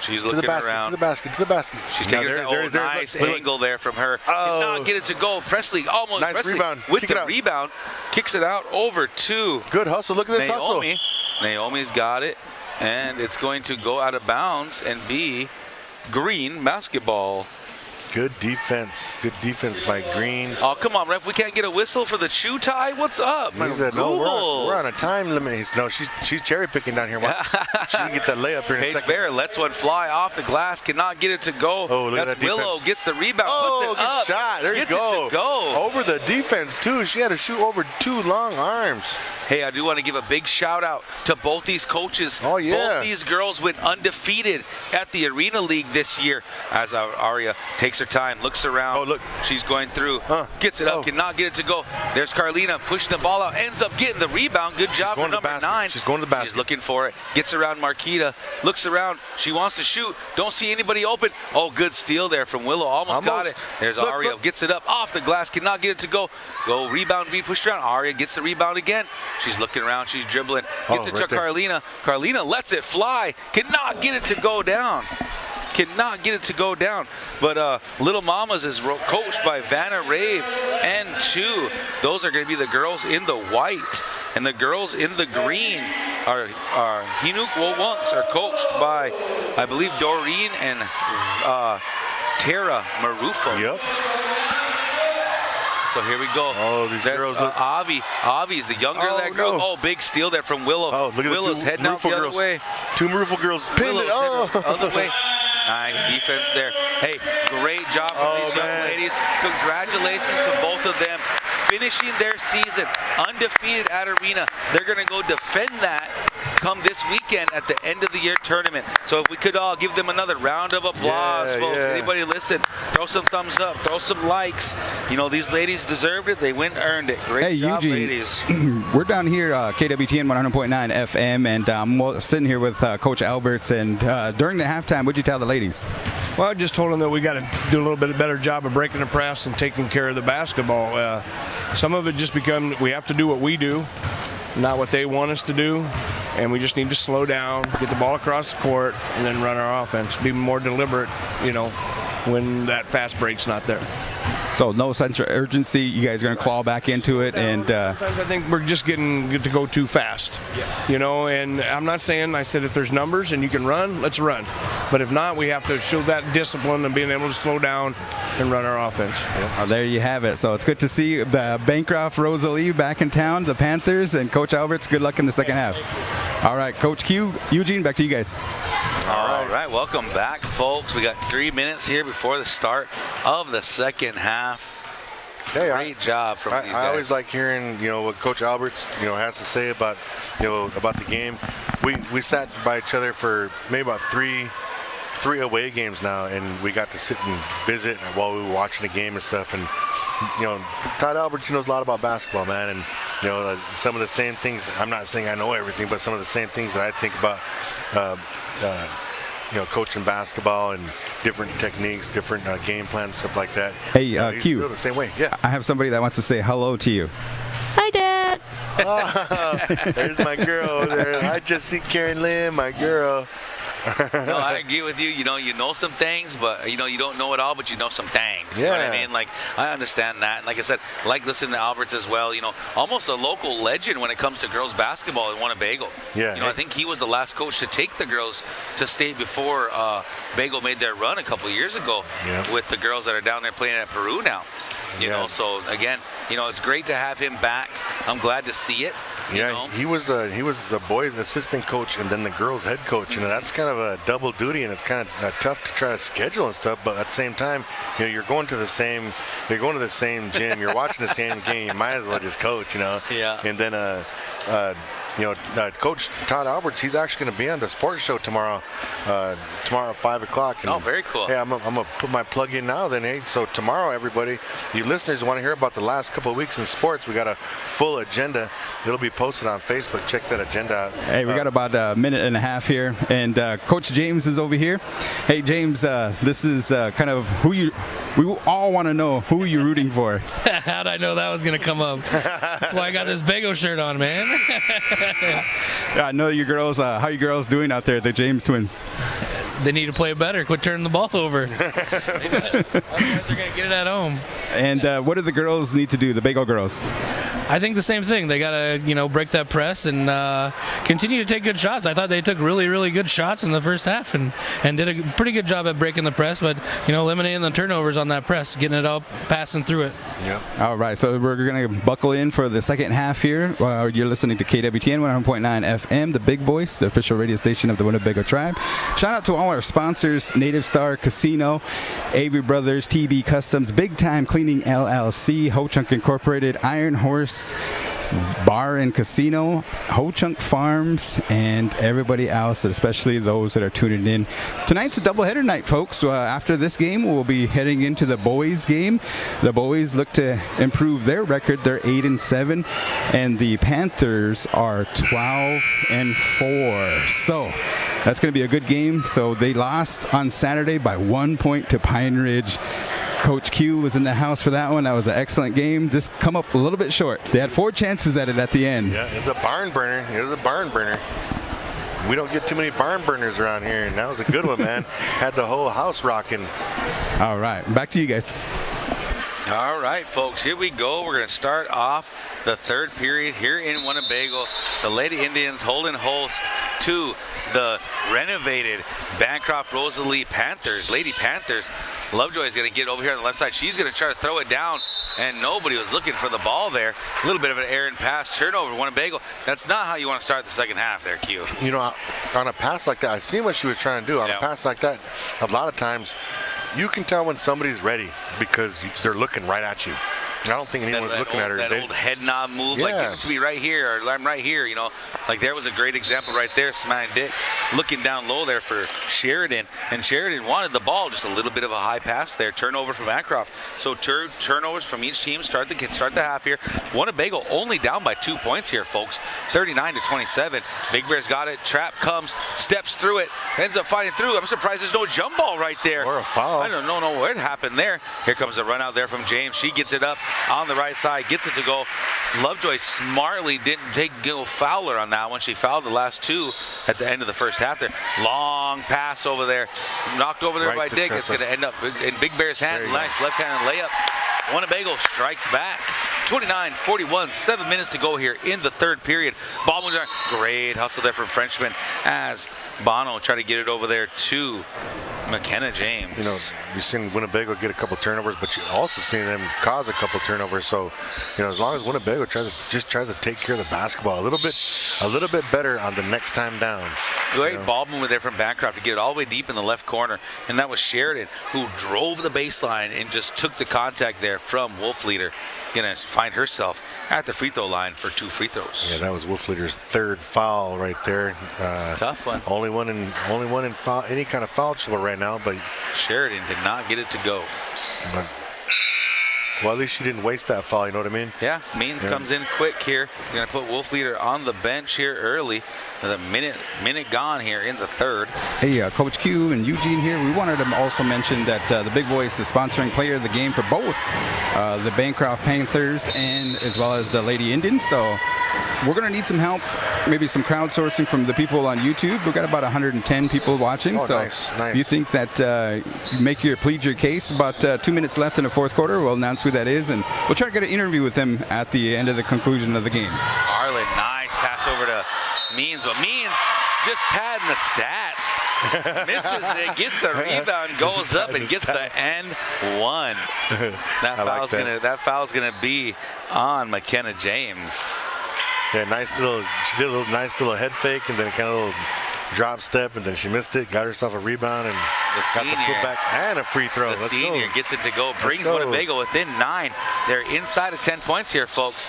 She's looking around. To the basket. She's taking it. Nice angle there from her. Cannot get it to go. Presley almost. Nice Presley rebound. With the rebound, kicks it out over to. Good hustle. Look at this hustle. Naomi's got it, and it's going to go out of bounds and be Green basketball. Good defense. Good defense by Green. Oh, come on, ref. We can't get a whistle for the shoe tie? What's up? He said, no, we're on a time limit. No, she's cherry picking down here. She can get that layup here in a second. Paige Bear lets one fly off the glass. Cannot get it to go. Oh, look at that defense. Willow gets the rebound. Oh, puts it good up. shot. There you go. It to go. Over the defense, too. She had to shoot over 2 long arms. Hey, I do want to give a big shout out to both these coaches. Oh, yeah. Both these girls went undefeated at the Arena League this year. As Aria takes her time, looks around. Oh, look. She's going through. Gets it up. Cannot get it to go. There's Carlina pushing the ball out. Ends up getting the rebound. Good job for number 9. She's going to the basket. She's looking for it. Gets around Marquita. Looks around. She wants to shoot. Don't see anybody open. Oh, good steal there from Willow. Almost got it. There's Aria. Gets it up off the glass. Cannot get it to go. Rebound being pushed around. Aria gets the rebound again. She's looking around. She's dribbling. Gets it to Carlina. Carlina lets it fly. Cannot get it to go down. Cannot get it to go down. But Little Mamas is coached by Vanna Rave and 2. Those are going to be the girls in the white. And the girls in the green are Hinuk Wowunks are coached by, I believe, Doreen and Tara Marufo. Yep. So here we go. Oh, these girls look... Avi's the younger of that girl. Oh, big steal there from Willow. Oh, look at Willow's the 2 heading out the other way. 2 Marufo girls pinned it. Other way. Nice defense there. Hey, great job from these young ladies. Congratulations to both of them. Finishing their season undefeated at Arena. They're going to go defend that come this weekend at the end of the year tournament. So if we could all give them another round of applause, folks. Anybody listen, throw some thumbs up, throw some likes. You know, these ladies deserved it. They went and earned it. Great job, Eugene, ladies. We're down here, KWTN 100.9 FM, and I'm sitting here with Coach Alberts. And during the halftime, what'd you tell the ladies? Well, I just told them that we got to do a little bit better job of breaking the press and taking care of the basketball. Some of it just becomes we have to do what we do, not what they want us to do, and we just need to slow down, get the ball across the court, and then run our offense. Be more deliberate, when that fast break's not there. So no sense of urgency. You guys are going to claw back into it, and sometimes I think we're just getting to go too fast. And I'm not saying, I said if there's numbers and you can run, let's run. But if not, we have to show that discipline and being able to slow down and run our offense. Oh, there you have it. So it's good to see the Bancroft-Rosalie back in town, the Panthers, and Coach Alberts. Good luck in the second half. All right, Coach Q, Eugene, back to you guys. All right, welcome back, folks. We got 3 minutes here before the start of the second half. Hey, Great job from these guys. I always like hearing, what Coach Alberts, has to say about, about the game. We sat by each other for maybe about three away games now, and we got to sit and visit while we were watching the game and stuff. And Todd Alberts knows a lot about basketball, man, and some of the same things. I'm not saying I know everything, but some of the same things that I think about. Coaching basketball and different techniques, different game plans, stuff like that. Hey, he's Q. still the same way. Yeah. I have somebody that wants to say hello to you. Hi, Dad. There's my girl there. I just see Karen Lynn, my girl. No, I agree with you. You know some things, but you don't know it all, but you know some things. Yeah. You know what I mean? Like, I understand that. And like I said, I like listening to Alberts as well. Almost a local legend when it comes to girls basketball in Winnebago. Yeah. I think he was the last coach to take the girls to state before Bago made their run a couple of years ago with the girls that are down there playing at Peru now. So again, it's great to have him back. I'm glad to see it. He was the boys' assistant coach and then the girls' head coach. That's kind of a double duty, and it's kind of tough to try to schedule and stuff. But at the same time, you're going to the same gym, you're watching the same game. You might as well just coach, Yeah. And then Coach Todd Alberts, he's actually going to be on the sports show tomorrow at 5 o'clock. Oh, very cool. Hey, I'm going to put my plug in now then, hey. So tomorrow, everybody, you listeners want to hear about the last couple of weeks in sports, we got a full agenda. It'll be posted on Facebook. Check that agenda out. Hey, we got about a minute and a half here, and Coach James is over here. Hey, James, this is kind of we all want to know who you're rooting for. How'd I know that was going to come up? That's why I got this Bago shirt on, man. Yeah, I know you girls. How you girls doing out there, the James twins? They need to play better. Quit turning the ball over. Otherwise, they're going to get it at home. And what do the girls need to do, the Bago girls? I think the same thing. They got to, break that press and continue to take good shots. I thought they took really, really good shots in the first half and did a pretty good job at breaking the press, but, eliminating the turnovers on that press, getting it up, passing through it. Yeah. All right, so we're going to buckle in for the second half here. You're listening to KWTN 100.9 FM, the Big Voice, the official radio station of the Winnebago Tribe. Shout out to all our sponsors, Native Star Casino, Avery Brothers, TB Customs, Big Time Cleaning LLC, Ho Chunk Incorporated, Iron Horse Bar and Casino, Ho Chunk Farms, and everybody else, especially those that are tuning in. Tonight's a doubleheader night, folks. After this game, we'll be heading into the boys game. The boys look to improve their record. They're 8-7, and the Panthers are 12-4. So that's going to be a good game. So they lost on Saturday by 1 point to Pine Ridge. Coach Q was in the house for that one. That was an excellent game. Just come up a little bit short. They had 4 chances at it at the end. Yeah, it's a barn burner. We don't get too many barn burners around here, and that was a good one, man. Had the whole house rocking. All right, back to you guys. All right, folks, here we go. We're going to start off the third period here in Winnebago. The Lady Indians holding host to the renovated Bancroft-Rosalie Panthers. Lady Panthers. Lovejoy is going to get over here on the left side. She's going to try to throw it down, and nobody was looking for the ball there. A little bit of an errant pass, turnover, Winnebago. That's not how you want to start the second half there, Q. On a pass like that, I see what she was trying to do. On a pass like that, a lot of times, you can tell when somebody's ready because they're looking right at you. I don't think anyone was looking at her. That old head nod move, Yeah. like give it to me right here, or I'm right here, Like there was a great example right there. Smiling Dick looking down low there for Sheridan, and Sheridan wanted the ball, just a little bit of a high pass there. Turnover from Bancroft. So turnovers from each team start the half here. Winnebago only down by 2 points here, folks. 39-27. Big Bear's got it. Trap comes, steps through it, ends up fighting through. I'm surprised there's no jump ball right there. Or a foul. I don't know what happened there. Here comes a run out there from James. She gets it up on the right side, gets it to go. Lovejoy smartly didn't go fouler on that one. She fouled the last two at the end of the first half there. Long pass over there, knocked over there by Dick. It's going to end up in Big Bear's hand. Nice left-handed layup. Winnebago strikes back. 29-41, 7 minutes to go here in the third period. Ball moves around. Great hustle there from Frenchman as Bono tried to get it over there to McKenna James. You've seen Winnebago get a couple turnovers, but you've also seen them cause a couple turnovers. So, as long as Winnebago tries to take care of the basketball a little bit better on the next time down. Great ball movement there from Bancroft to get it all the way deep in the left corner, and that was Sheridan who drove the baseline and just took the contact there from Wolfleader. Gonna find herself at the free throw line for 2 free throws. Yeah, that was Wolfleader's third foul right there. Tough one. Only one in foul, any kind of foul trouble right now, but Sheridan did not get it to go. Well, at least she didn't waste that foul, you know what I mean? Yeah, Means comes in quick here. Going to put Wolfleader on the bench here early. With a minute gone here in the third. Hey, Coach Q and Eugene here. We wanted to also mention that the Big Boys is sponsoring player of the game for both the Bancroft Panthers and as well as the Lady Indians. So we're going to need some help, maybe some crowdsourcing from the people on YouTube. We've got about 110 people watching. Oh, so nice. if you think that plead your case, about 2 minutes left in the fourth quarter, we'll announce who that is, and we'll try to get an interview with him at the end of the conclusion of the game. Arlen, nice pass over to Means, but Means just padding the stats. Misses it, gets the rebound, goes up and gets the N1. That foul's gonna be on McKenna James. Yeah, she did a nice little head fake and then kind of a little drop step, and then she missed it, got herself a rebound, and got the putback and a free throw. The senior gets it to go, brings Winnebago within 9. They're inside of 10 points here, folks.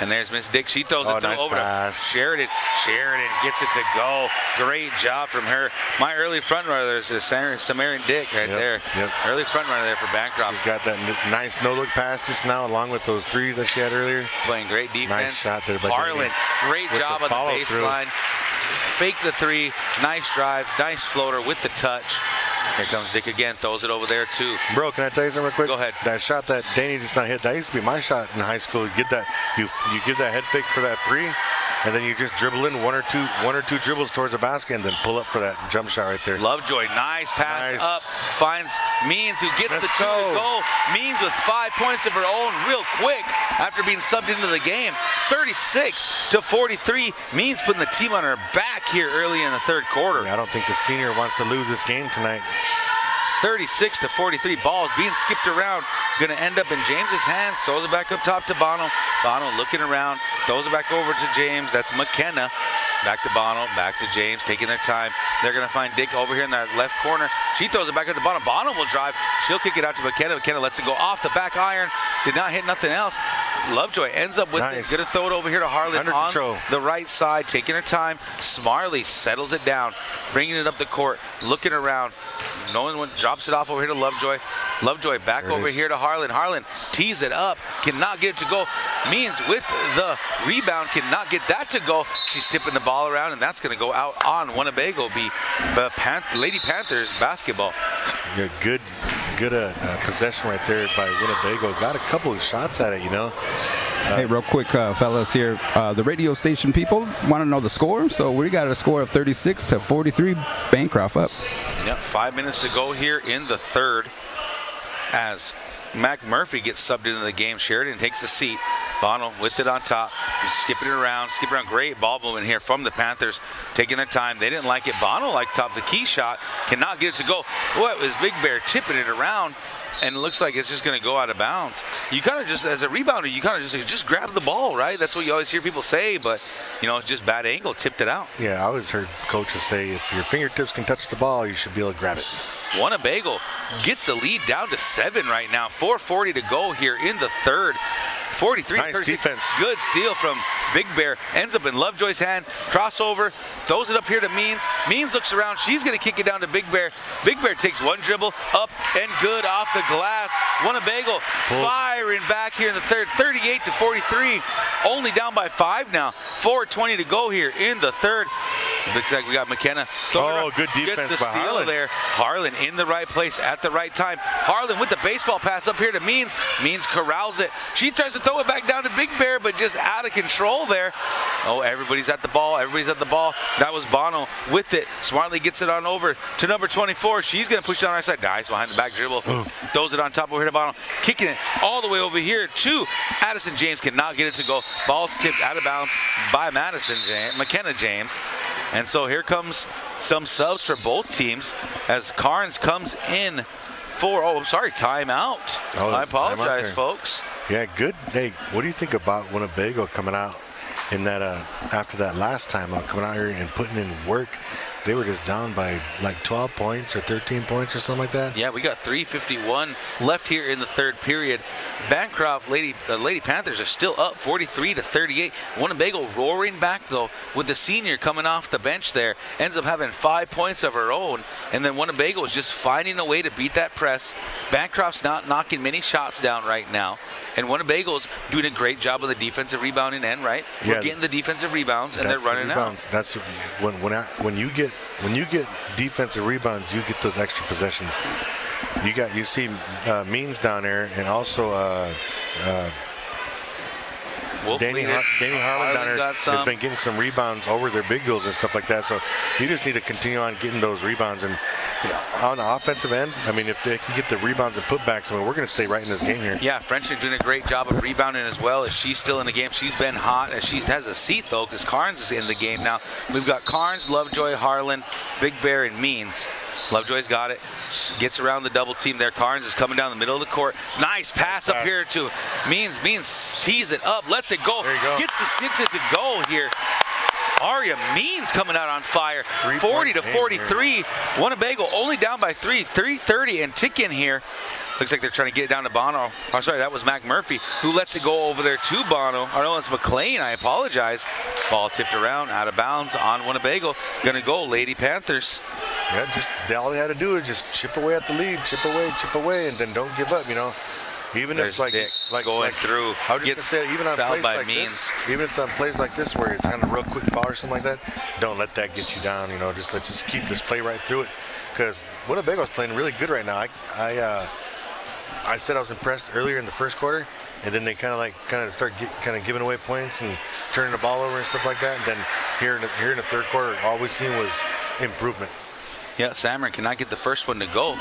And there's Miss Dick. She throws it over to Sheridan. Sheridan gets it to go. Great job from her. My early front runner is Samarian Dick right there. Yep. Early front runner there for Bancroft. She's got that nice no-look pass just now, along with those threes that she had earlier. Playing great defense. Nice shot there by Harlan, great job on the baseline. Fake the three. Nice drive. Nice floater with the touch. Here comes Dick again, throws it over there too. Bro, can I tell you something real quick? Go ahead. That shot that Danny just not hit, that used to be my shot in high school. You get that, you give that head fake for that three, and then you just dribble in one or two dribbles towards the basket and then pull up for that jump shot right there. Lovejoy, nice pass up, finds Means, who gets the two to go. Means with 5 points of her own real quick after being subbed into the game. 36-43. Means putting the team on her back here early in the third quarter. Yeah, I don't think the senior wants to lose this game tonight. 36-43. Ball is being skipped around. Going to end up in James's hands. Throws it back up top to Bono. Bono looking around. Throws it back over to James. That's McKenna. Back to Bono. Back to James. Taking their time. They're going to find Dick over here in that left corner. She throws it back up to Bono. Bono will drive. She'll kick it out to McKenna. McKenna lets it go off the back iron. Did not hit nothing else. Lovejoy ends up with it. Going to throw it over here to Harlan on the right side. Taking her time. Smartly settles it down. Bringing it up the court. Looking around. No one drops it off over here to Lovejoy. Lovejoy back over here to Harlan. Harlan tees it up. Cannot get it to go. Means with the rebound. Cannot get that to go. She's tipping the ball around, and that's going to go out on Winnebago. Be the Lady Panthers basketball. Yeah, good possession right there by Winnebago. Got a couple of shots at it, you know. Hey, real quick, fellas here. The radio station people want to know the score. So we got a score of 36-43. Bancroft up. Yep, 5 minutes to go here in the third as Mac Murphy gets subbed into the game. Sheridan takes a seat. Bono with it on top. He's skipping it around. Great ball movement here from the Panthers. Taking their time. They didn't like it. Bono liked top the key shot. Cannot get it to go. What was Big Bear chipping it around? And it looks like it's just going to go out of bounds. You kind of just, as a rebounder, you kind of just grab the ball, right? That's what you always hear people say, but, it's just bad angle, tipped it out. Yeah, I always heard coaches say if your fingertips can touch the ball, you should be able to grab it. Winnebago gets the lead down to 7 right now. 4:40 to go here in the third. 43, nice 36. defense. Good steal from Big Bear. Ends up in Lovejoy's hand. Crossover. Throws it up here to Means. Means looks around. She's going to kick it down to Big Bear. Big Bear takes one dribble. Up and good off the glass. Winnebago firing back here in the third. 38-43. Only down by 5 now. 4:20 to go here in the third. Looks like we got McKenna. Good defense Gets the by steal Harlan. there. Harlan in the right place at the right time. Harlan with the baseball pass up here to Means. Means corrals it. She tries to throw it back down to Big Bear, but just out of control there. Oh, everybody's at the ball. Everybody's at the ball. That was Bono with it. Smartly gets it on over to number 24. She's going to push it on our side. Nice behind the back dribble. Throws it on top over here to Bono. Kicking it all the way over here to Addison James. Cannot get it to go. Ball's tipped out of bounds by McKenna James. And so here comes some subs for both teams as Carnes comes in for, timeout. I apologize, folks. Yeah, good. Hey, what do you think about Winnebago coming out in that after that last timeout, coming out here and putting in work? They were just down by like 12 points or 13 points or something like that. Yeah, we got 3:51 left here in the third period. Bancroft Lady Panthers are still up 43-38. Winnebago roaring back though with the senior coming off the bench there. Ends up having 5 points of her own. And then Winnebago is just finding a way to beat that press. Bancroft's not knocking many shots down right now. And Winnebago's doing a great job of the defensive rebounding end, right? Yeah, we're getting the defensive rebounds and they're running out. That's when you get defensive rebounds, you get those extra possessions. You see Means down there, and also Danny Harlan down there has been getting some rebounds over their big girls and stuff like that. So you just need to continue on getting those rebounds. And on the offensive end, I mean, if they can get the rebounds and putbacks, I mean, we're going to stay right in this game here. Yeah, Frenchman doing a great job of rebounding as well as she's still in the game. She's been hot as she has a seat, though, because Carnes is in the game now. We've got Carnes, Lovejoy, Harlan, Big Bear, and Means. Lovejoy's got it. Gets around the double team there. Carnes is coming down the middle of the court. Nice pass up here to Means. Means tees it up. Lets it go. There you go. Gets it to go here. Aria Means coming out on fire. 40-43. Winnebago only down by 3. 3:30 and ticking here. Looks like they're trying to get it down to Bono. Oh, sorry, that was Mac Murphy who lets it go over there to Bono. Oh, no, it's McLean. I apologize. Ball tipped around, out of bounds on Winnebago. Going to go Lady Panthers. Yeah, all they had to do is just chip away at the lead, chip away, and then don't give up. Even There's if going through, I was just gonna say, even on plays like this, even if on plays like this where it's kind of a real quick foul or something like that, don't let that get you down. Just keep this play right through it, because Winnebago's playing really good right now. I said I was impressed earlier in the first quarter, and then they kind of start giving away points and turning the ball over and stuff like that. And then here in the third quarter, all we've seen was improvement. Yeah, Samron cannot get the first one to go.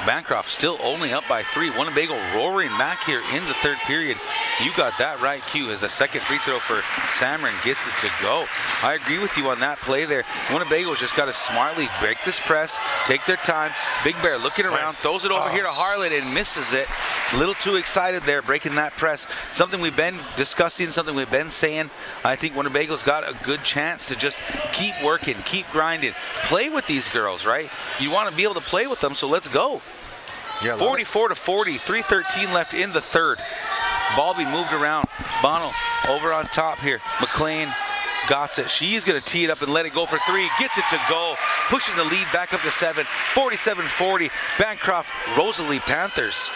Bancroft still only up by 3. Winnebago roaring back here in the third period. You got that right, Q, as the second free throw for Samron gets it to go. I agree with you on that play there. Winnebago's just got to smartly break this press, take their time. Big Bear looking around, throws it over here to Harlan and misses it. A little too excited there, breaking that press. Something we've been discussing, something we've been saying. I think Winnebago's got a good chance to just keep working, keep grinding, play with these girls, right? You want to be able to play with them, so let's go. Yeah, 44-40, 3:13 left in the third. Ball be moved around. Bono over on top here. McLean got it. She's going to tee it up and let it go for 3. Gets it to go. Pushing the lead back up to 7. 47-40. Bancroft-Rosalie Panthers.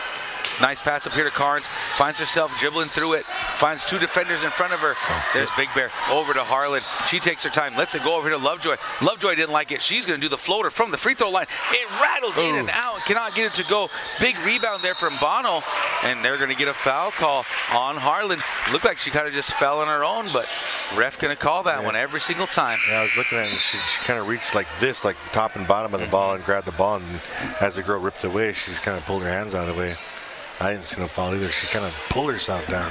Nice pass up here to Carnes. Finds herself dribbling through it. Finds 2 defenders in front of her. There's Big Bear over to Harlan. She takes her time. Lets it go over here to Lovejoy. Lovejoy didn't like it. She's going to do the floater from the free throw line. It rattles in and out. Cannot get it to go. Big rebound there from Bono. And they're going to get a foul call on Harlan. Looked like she kind of just fell on her own, but ref going to call that one every single time. Yeah, I was looking at it. She kind of reached like this, like top and bottom of the ball, and grabbed the ball. And as the girl ripped away, she just kind of pulled her hands out of the way. I didn't see no foul either. She kind of pulled herself down.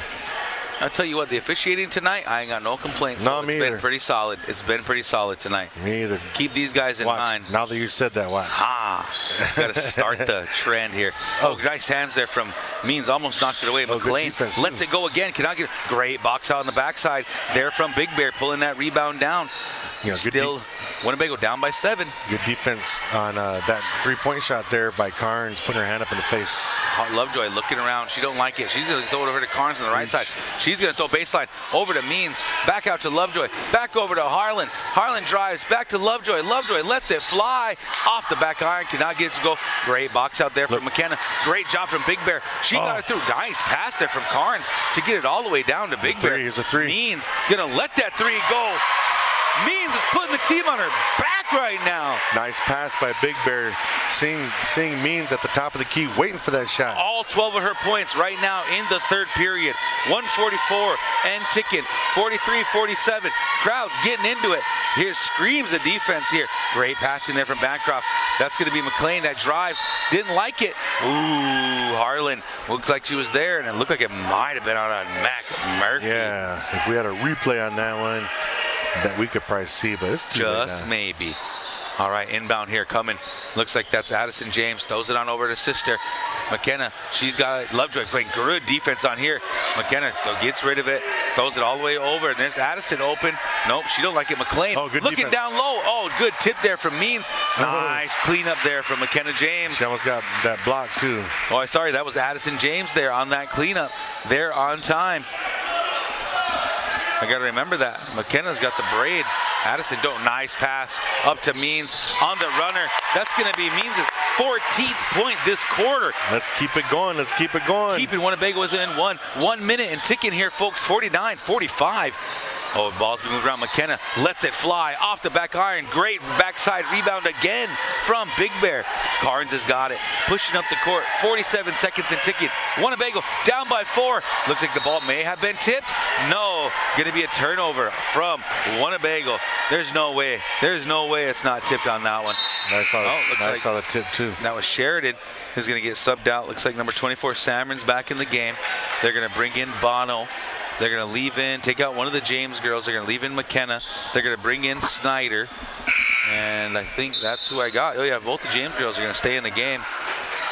I'll tell you what, the officiating tonight, I ain't got no complaints. No, so me it's either. been pretty solid. It's been pretty solid tonight. Me either. Keep these guys in mind. Now that you said that, watch. Got to start the trend here. Nice hands there from Means. Almost knocked it away. McLean lets it go again. Cannot get great box out on the backside there from Big Bear, pulling that rebound down. Still, Winnebago down by 7. Good defense on that three-point shot there by Carnes, putting her hand up in the face. Lovejoy looking around. She don't like it. She's going to throw it over to Carnes on the right side. She's going to throw baseline over to Means. Back out to Lovejoy. Back over to Harlan. Harlan drives back to Lovejoy. Lovejoy lets it fly off the back iron. Cannot get it to go. Great box out there from McKenna. Great job from Big Bear. She got it through. Nice pass there from Carnes to get it all the way down to Big Bear. Here's a 3. Means going to let that 3 go. Means is putting the team on her back right now. Nice pass by Big Bear. Seeing Means at the top of the key, waiting for that shot. All 12 of her points right now in the third period. 144 and ticking. 43-47. Crowd's getting into it. Here's screams of defense here. Great passing there from Bancroft. That's going to be McLean that drives. Didn't like it. Ooh, Harlan looked like she was there, and it looked like it might have been on Mac Murphy. Yeah, if we had a replay on that one, that we could probably see, but it's too late just now. maybe. All right, inbound here coming. Looks like that's Addison James. Throws it on over to sister. McKenna, she's got Lovejoy playing good defense on here. McKenna gets rid of it, throws it all the way over, and there's Addison open. Nope, she don't like it. McLean good looking defense. down low. Oh, good tip there from Means. Nice cleanup there from McKenna James. She almost got that block too. Oh, sorry, that was Addison James there on that cleanup. There on time. I got to remember that. McKenna's got the braid. Addison, nice pass up to Means on the runner. That's going to be Means' 14th point this quarter. Let's keep it going. Let's keep it going. Keeping Winnebago within 1 minute and ticking here, folks. 49-45. Oh, ball's been moved around. McKenna lets it fly off the back iron. Great backside rebound again from Big Bear. Carnes has got it. Pushing up the court. 47 seconds and ticking. Winnebago down by 4. Looks like the ball may have been tipped. No. Going to be a turnover from Winnebago. There's no way. There's no way it's not tipped on that one. I saw the tip too. That was Sheridan who's going to get subbed out. Looks like number 24, Samron's back in the game. They're going to bring in Bono. They're going to leave in, take out one of the James girls. They're going to leave in McKenna. They're going to bring in Snyder. And I think that's who I got. Oh, yeah, both the James girls are going to stay in the game.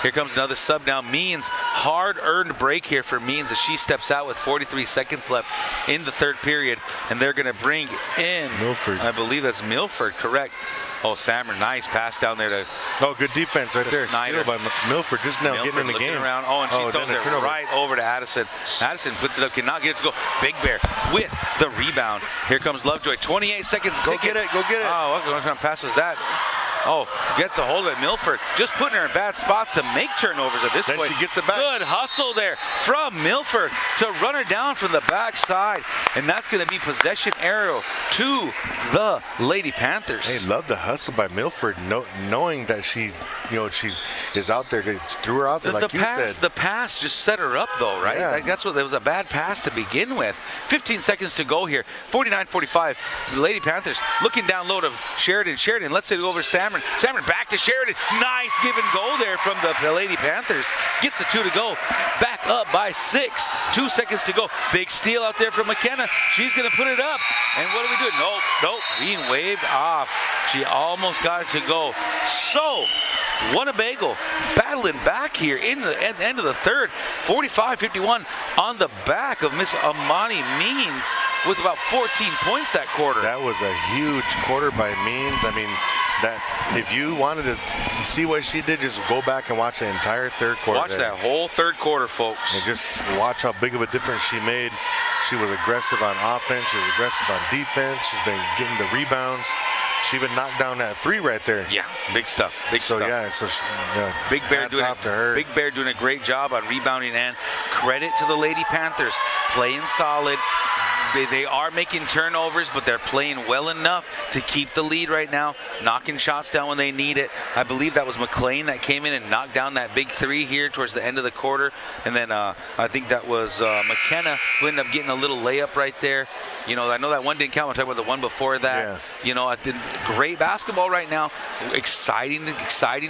Here comes another sub now. Means, hard-earned break here for Means as she steps out with 43 seconds left in the third period. And they're going to bring in Milford. I believe that's Milford, correct. Oh, Samron, nice pass down there to good defense right there. Snyder. Steal by Milford just now getting in the game. Around. Oh, and she throws it right over to Addison. Addison puts it up, cannot get it to go. Big Bear with the rebound. Here comes Lovejoy. 28 seconds. Go get it. Go get it. Oh, what kind of pass was that? Oh, gets a hold of it. Milford just putting her in bad spots to make turnovers at this point. Then she gets it back. Good hustle there from Milford to run her down from the backside. And that's going to be possession arrow to the Lady Panthers. Hey, love the hustle by Milford, knowing that she is out there. They threw her out there like you said. The pass just set her up, though, right? Yeah. Like it was a bad pass to begin with. 15 seconds to go here. 49-45. The Lady Panthers looking down low to Sheridan. Sheridan lets it go over to Samron. Samron back to Sheridan. Nice give and go there from the Lady Panthers. Gets the 2 to go. Back up by 6. 2 seconds to go. Big steal out there from McKenna. She's going to put it up. And what do we do? Nope. Being waved off. She almost got it to go. So, Winnebago battling back here at the end of the third. 45-51 on the back of Miss Amani Means with about 14 points that quarter. That was a huge quarter by Means. I mean, that if you wanted to see what she did, just go back and watch the entire third quarter. Watch that whole third quarter, folks. And just watch how big of a difference she made. She was aggressive on offense. She was aggressive on defense. She's been getting the rebounds. She even knocked down that 3 right there. Yeah, big stuff. Big stuff. Big Bear doing off to her. Big Bear doing a great job on rebounding, and credit to the Lady Panthers playing solid. They are making turnovers, but they're playing well enough to keep the lead right now, knocking shots down when they need it. I believe that was McLean that came in and knocked down that big 3 here towards the end of the quarter. And then I think that was McKenna who ended up getting a little layup right there. I know that one didn't count. I'm talking about the one before that. Yeah. Great basketball right now. Exciting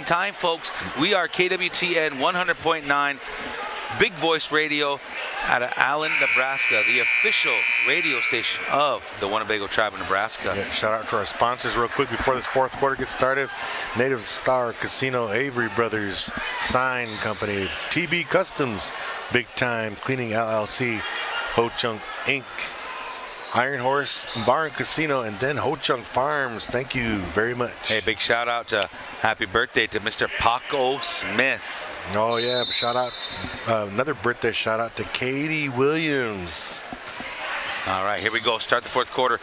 time, folks. We are KWTN 100.9 Big Voice Radio out of Allen, Nebraska, the official radio station of the Winnebago Tribe of Nebraska. Yeah, shout out to our sponsors real quick before this fourth quarter gets started. Native Star Casino, Avery Brothers, Sign Company, TB Customs, Big Time Cleaning LLC, Ho Chunk Inc., Iron Horse Bar and Casino, and then Ho Chung Farms. Thank you very much. Hey, big shout out to happy birthday to Mr. Paco Smith. Oh yeah, shout out, another birthday shout out to Katie Williams. All right, here we go. Start the fourth quarter.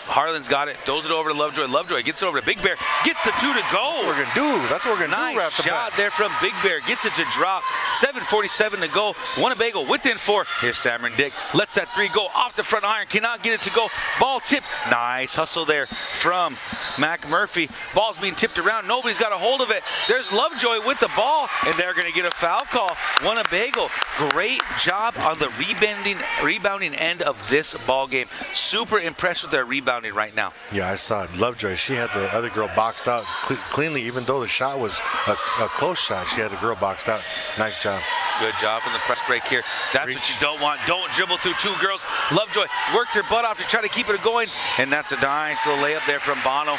Harlan's got it. Throws it over to Lovejoy. Lovejoy gets it over to Big Bear. Gets the 2 to go. That's what we're going to do. That's what we're going to do. Nice shot there from Big Bear. Gets it to drop. 7:47 to go. Winnebago within 4. Here's Cameron Dick. Lets that 3 go off the front iron. Cannot get it to go. Ball tipped. Nice hustle there from Mac Murphy. Ball's being tipped around. Nobody's got a hold of it. There's Lovejoy with the ball, and they're going to get a foul call. Winnebago, great job on the rebounding end of this ball game. Super impressed with their rebounding right now. Yeah, I saw it. Lovejoy, she had the other girl boxed out cleanly, even though the shot was a close shot. She had the girl boxed out. Nice job. Good job in the press break here. That's what you don't want. Don't dribble through 2 girls. Lovejoy worked her butt off to try to keep it going, and that's a nice little layup there from Bono.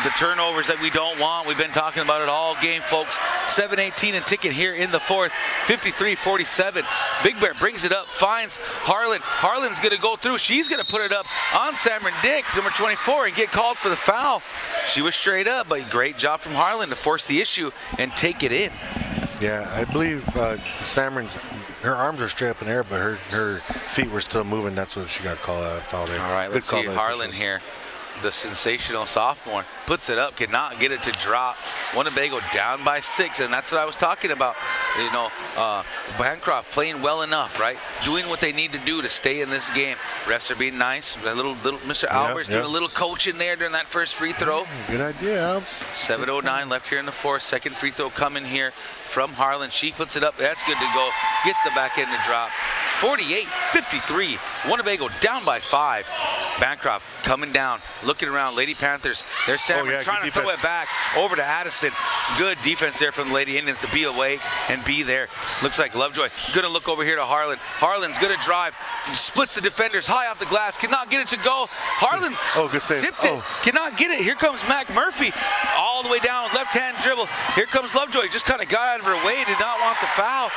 The turnovers that we don't want. We've been talking about it all game, folks. 7:18 and ticking here in the fourth. 53-47. Big Bear brings it up, finds Harlan. Harlan's going to go through. She's going to put it up on Cameron Dick, number 24, and get called for the foul. She was straight up, but great job from Harlan to force the issue and take it in. Yeah, I believe Cameron's, her arms were straight up in the air, but her feet were still moving. That's what she got called out foul there. All right, let's see Harlan here. The sensational sophomore puts it up, cannot get it to drop. Winnebago down by 6, and that's what I was talking about. You know, Bancroft playing well enough, right? Doing what they need to do to stay in this game. Refs are being nice. A little Mr. Albert's doing a little coaching there during that first free throw. Good idea, Albs. 7:09 left here in the fourth. Second free throw coming here from Harlan. She puts it up. That's good to go. Gets the back end to drop. 48-53. Winnebago down by 5. Bancroft coming down, looking around. Lady Panthers, there's Cameron trying to throw it back over to Addison. Good defense there from the Lady Indians to be awake and be there. Looks like Lovejoy going to look over here to Harlan. Harlan's going to drive, splits the defenders high off the glass, cannot get it to go. Harlan good save. tipped it, cannot get it. Here comes Mac Murphy all the way down, left-hand dribble. Here comes Lovejoy, just kind of got out of her way, did not want the foul.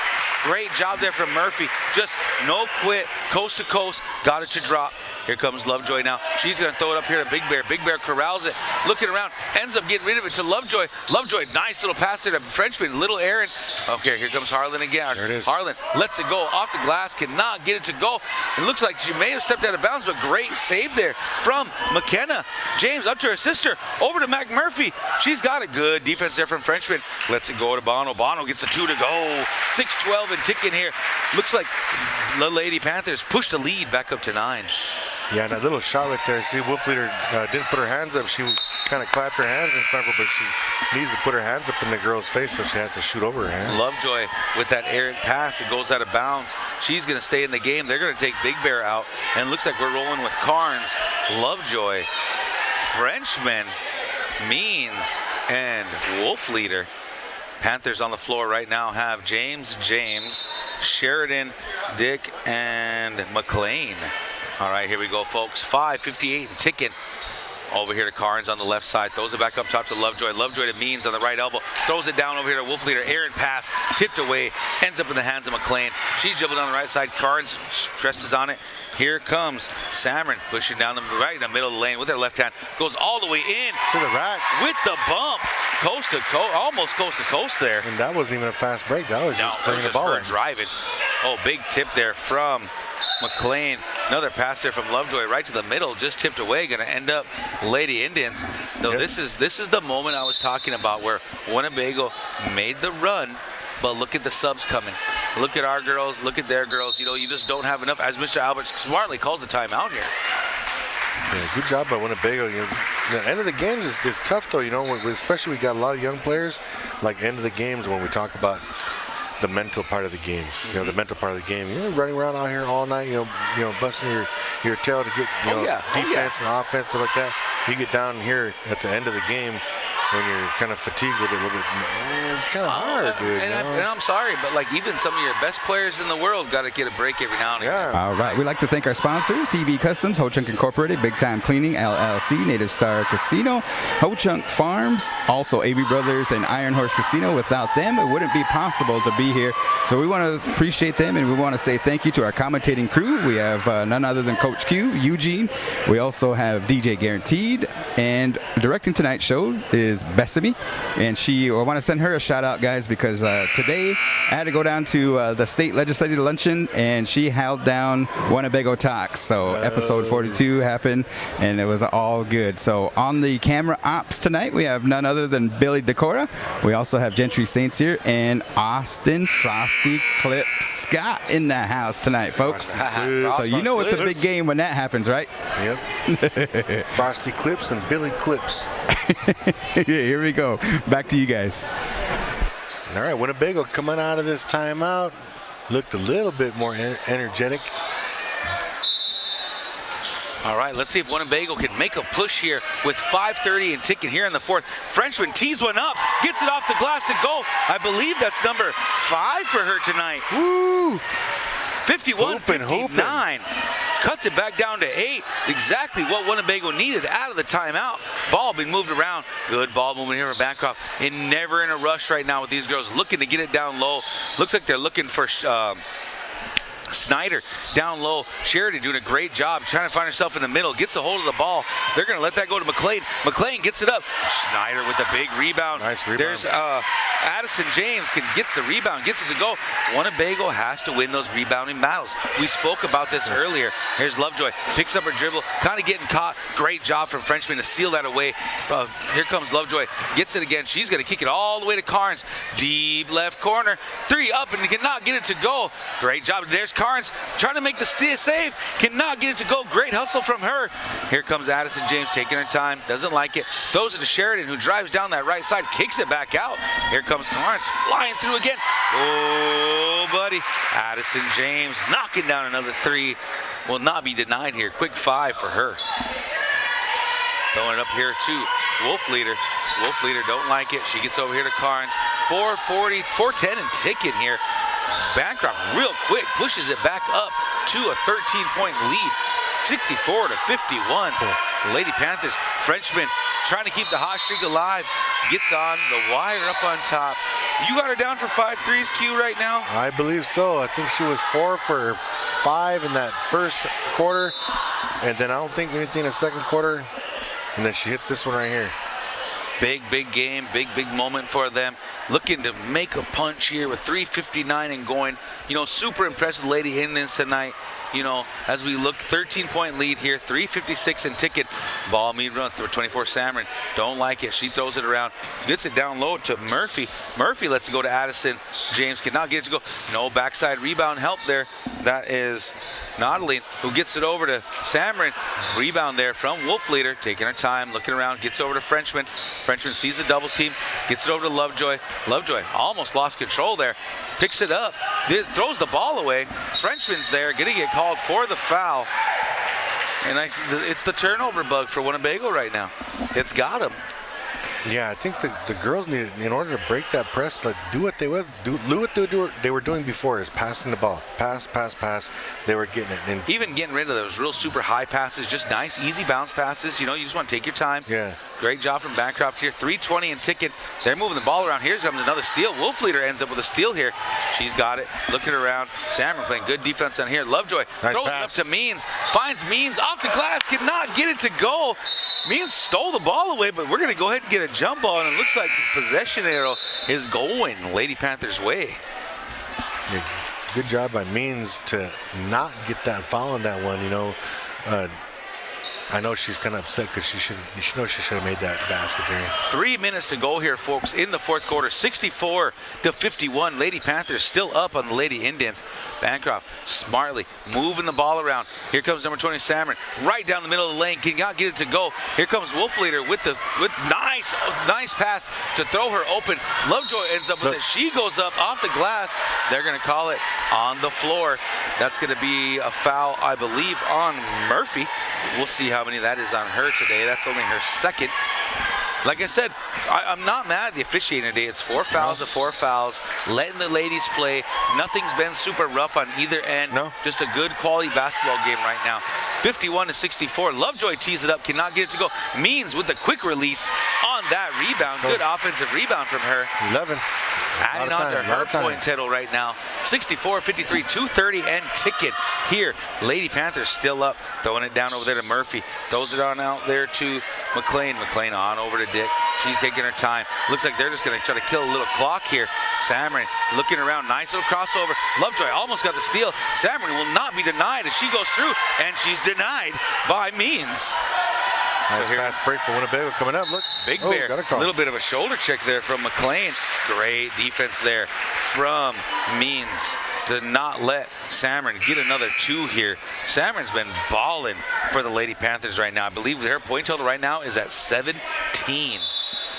Great job there from Murphy. Just no quit, coast to coast, got it to drop. Here comes Lovejoy now. She's going to throw it up here to Big Bear. Big Bear corrals it, looking around, ends up getting rid of it to Lovejoy. Lovejoy, nice little pass there to Frenchman, little Aaron. Okay, here comes Harlan again. There it is. Harlan lets it go off the glass, cannot get it to go. It looks like she may have stepped out of bounds, but great save there from McKenna. James up to her sister, over to Mac Murphy. She's got a good defense there from Frenchman. Lets it go to Bono. Bono gets a 2 to go. 6:12 and ticking here. Looks like the Lady Panthers pushed the lead back up to 9. Yeah, and that little shot right there. See, Wolfleader didn't put her hands up. She kind of clapped her hands in front of her, but she needs to put her hands up in the girl's face, so she has to shoot over her hands. Lovejoy with that errant pass. It goes out of bounds. She's going to stay in the game. They're going to take Big Bear out. And it looks like we're rolling with Carnes, Lovejoy, Frenchman, Means, and Wolfleader. Panthers on the floor right now have James, Sheridan, Dick, and McLean. All right, here we go, folks. 5:58 and ticking. Over here to Carnes on the left side. Throws it back up top to Lovejoy. Lovejoy to Means on the right elbow. Throws it down over here to Wolfleader. Aaron pass. Tipped away. Ends up in the hands of McLean. She's dribbling on the right side. Carnes stresses on it. Here comes Cameron pushing down the right in the middle of the lane with her left hand. Goes all the way in. To the rack. With the bump. Coast to coast. Almost coast to coast there. And that wasn't even a fast break. That was just bringing the ball in. Driving. Oh, big tip there from McLean. Another pass there from Lovejoy right to the middle, just tipped away, going to end up Lady Indians. Though this is the moment I was talking about where Winnebago made the run, but look at the subs coming. Look at our girls, look at their girls. You know, you just don't have enough, as Mr. Albert smartly calls the timeout here. Yeah, good job by Winnebago. The end of the games is tough, though. You know, especially we got a lot of young players. Like end of the games when we talk about the mental part of the game. You know, the mental part of the game. You know, running around out here all night. You know, busting your tail to get defense and offense, stuff like that. You get down here at the end of the game, when you're kind of fatigued with it a little bit, it's kind of hard, dude. And I'm sorry, but like even some of your best players in the world got to get a break every now and again. All right, we'd like to thank our sponsors, DB Customs, Ho Chunk Incorporated, Big Time Cleaning, LLC, Native Star Casino, Ho Chunk Farms, also AV Brothers and Iron Horse Casino. Without them, it wouldn't be possible to be here. So we want to appreciate them, and we want to say thank you to our commentating crew. We have none other than Coach Q, Eugene. We also have DJ Guaranteed, and directing tonight's show is Bessamy, and I want to send her a shout out, guys, because today I had to go down to the state legislative luncheon, and she held down Winnebago Talks. So episode 42 happened, and it was all good. So on the camera ops tonight, we have none other than Billy Decora. We also have Gentry Saints here, and Austin Frosty Clip Scott in the house tonight, folks. So you know it's a big game when that happens, right? Yep. Frosty Clips and Billy Clips. Here we go. Back to you guys. All right, Winnebago coming out of this timeout looked a little bit more energetic. All right, let's see if Winnebago can make a push here with 5:30 and ticking here in the fourth. Frenchman tees one up, gets it off the glass and go. I believe that's number 5 for her tonight. Woo! 51-59. Cuts it back down to 8. Exactly what Winnebago needed out of the timeout. Ball being moved around. Good ball movement here for Bancroft. And never in a rush right now with these girls looking to get it down low. Looks like they're looking for Snyder down low. Sheridan doing a great job trying to find herself in the middle. Gets a hold of the ball. They're going to let that go to McLean. McLean gets it up. Snyder with a big rebound. Nice rebound. There's Addison James gets the rebound, gets it to go. Winnebago has to win those rebounding battles. We spoke about this earlier. Here's Lovejoy. Picks up her dribble. Kind of getting caught. Great job from Frenchman to seal that away. Here comes Lovejoy. Gets it again. She's going to kick it all the way to Carnes. Deep left corner. 3 up and cannot get it to go. Great job. There's Carnes trying to make the save. Cannot get it to go. Great hustle from her. Here comes Addison James taking her time. Doesn't like it. Throws it to Sheridan, who drives down that right side. Kicks it back out. Here comes Carnes flying through again. Oh, buddy. Addison James knocking down another 3. Will not be denied here. Quick 5 for her. Throwing it up here to Wolf Leader. Wolf Leader don't like it. She gets over here to Carnes. 4:10 and ticking here. Bancroft real quick pushes it back up to a 13-point lead. 64-51. Lady Panthers, Frenchman trying to keep the hot streak alive. Gets on the wire up on top. You got her down for 5 threes, Q, right now? I believe so. I think she was 4 for 5 in that first quarter. And then I don't think anything in the second quarter. And then she hits this one right here. Big game, big moment for them. Looking to make a punch here with 3:59 and going. You know, super impressive Lady Indians tonight. You know, as we look, 13-point lead here, 3:56 and ticket. Ball meet run through 24 Samron. Don't like it. She throws it around. Gets it down low to Murphy. Murphy lets it go to Addison. James cannot get it to go. No backside rebound help there. That is Naudeline, who gets it over to Samron. Rebound there from Wolf Leader. Taking her time, looking around, gets over to Frenchman. Frenchman sees the double team, gets it over to Lovejoy. Lovejoy almost lost control there. Picks it up, throws the ball away. Frenchman's there, getting it called for the foul. And it's the turnover bug for Winnebago right now. It's got him. Yeah, I think the girls need, in order to break that press, do what they were doing before, is passing the ball. Pass. They were getting it. And even getting rid of those real super high passes, just nice, easy bounce passes. You know, you just want to take your time. Yeah. Great job from Bancroft here. 3:20 and ticket. They're moving the ball around. Here comes another steal. Wolf Leader ends up with a steal here. She's got it. Looking around. Samron playing good defense on here. Lovejoy nice throws pass. it up to Means. Finds Means off the glass. Cannot get it to go. Means stole the ball away, but we're going to go ahead and get a jump ball, and it looks like the possession arrow is going Lady Panthers' way. Yeah, good job by Means to not get that foul on that one. You know, I know she's kind of upset because she should have made that basket there. 3 minutes to go here, folks, in the fourth quarter. 64-51. Lady Panthers still up on the Lady Indians. Bancroft smartly moving the ball around. Here comes number 20 Samron, right down the middle of the lane. Cannot get it to go. Here comes Wolf Leader with nice pass to throw her open. Lovejoy ends up with it. She goes up off the glass. They're going to call it on the floor. That's going to be a foul, I believe, on Murphy. We'll see how many that is on her today. That's only her second. like I said, I'm not mad at the officiating today. It's 4 fouls to 4 fouls, letting the ladies play. Nothing's been super rough on either end. No. Just a good quality basketball game right now. 51-64. Lovejoy tees it up, cannot get it to go. Means with the quick release on that rebound. Good offensive rebound from her. 11. Adding on to her point total right now. 64-53, 2:30 and ticket here. Lady Panthers still up, throwing it down over there to Murphy. Throws it on out there to McLean. McLean on over to Dick. She's taking her time. Looks like they're just going to try to kill a little clock here. Samrin looking around. Nice little crossover. Lovejoy almost got the steal. Samrin will not be denied as she goes through, and she's denied by Means. Nice fast break for Winnebago coming up. Look, Big Bear, a little bit of a shoulder check there from McLean. Great defense there from Means to not let Samrin get another 2 here. Samrin's been balling for the Lady Panthers right now. I believe their point total right now is at 17.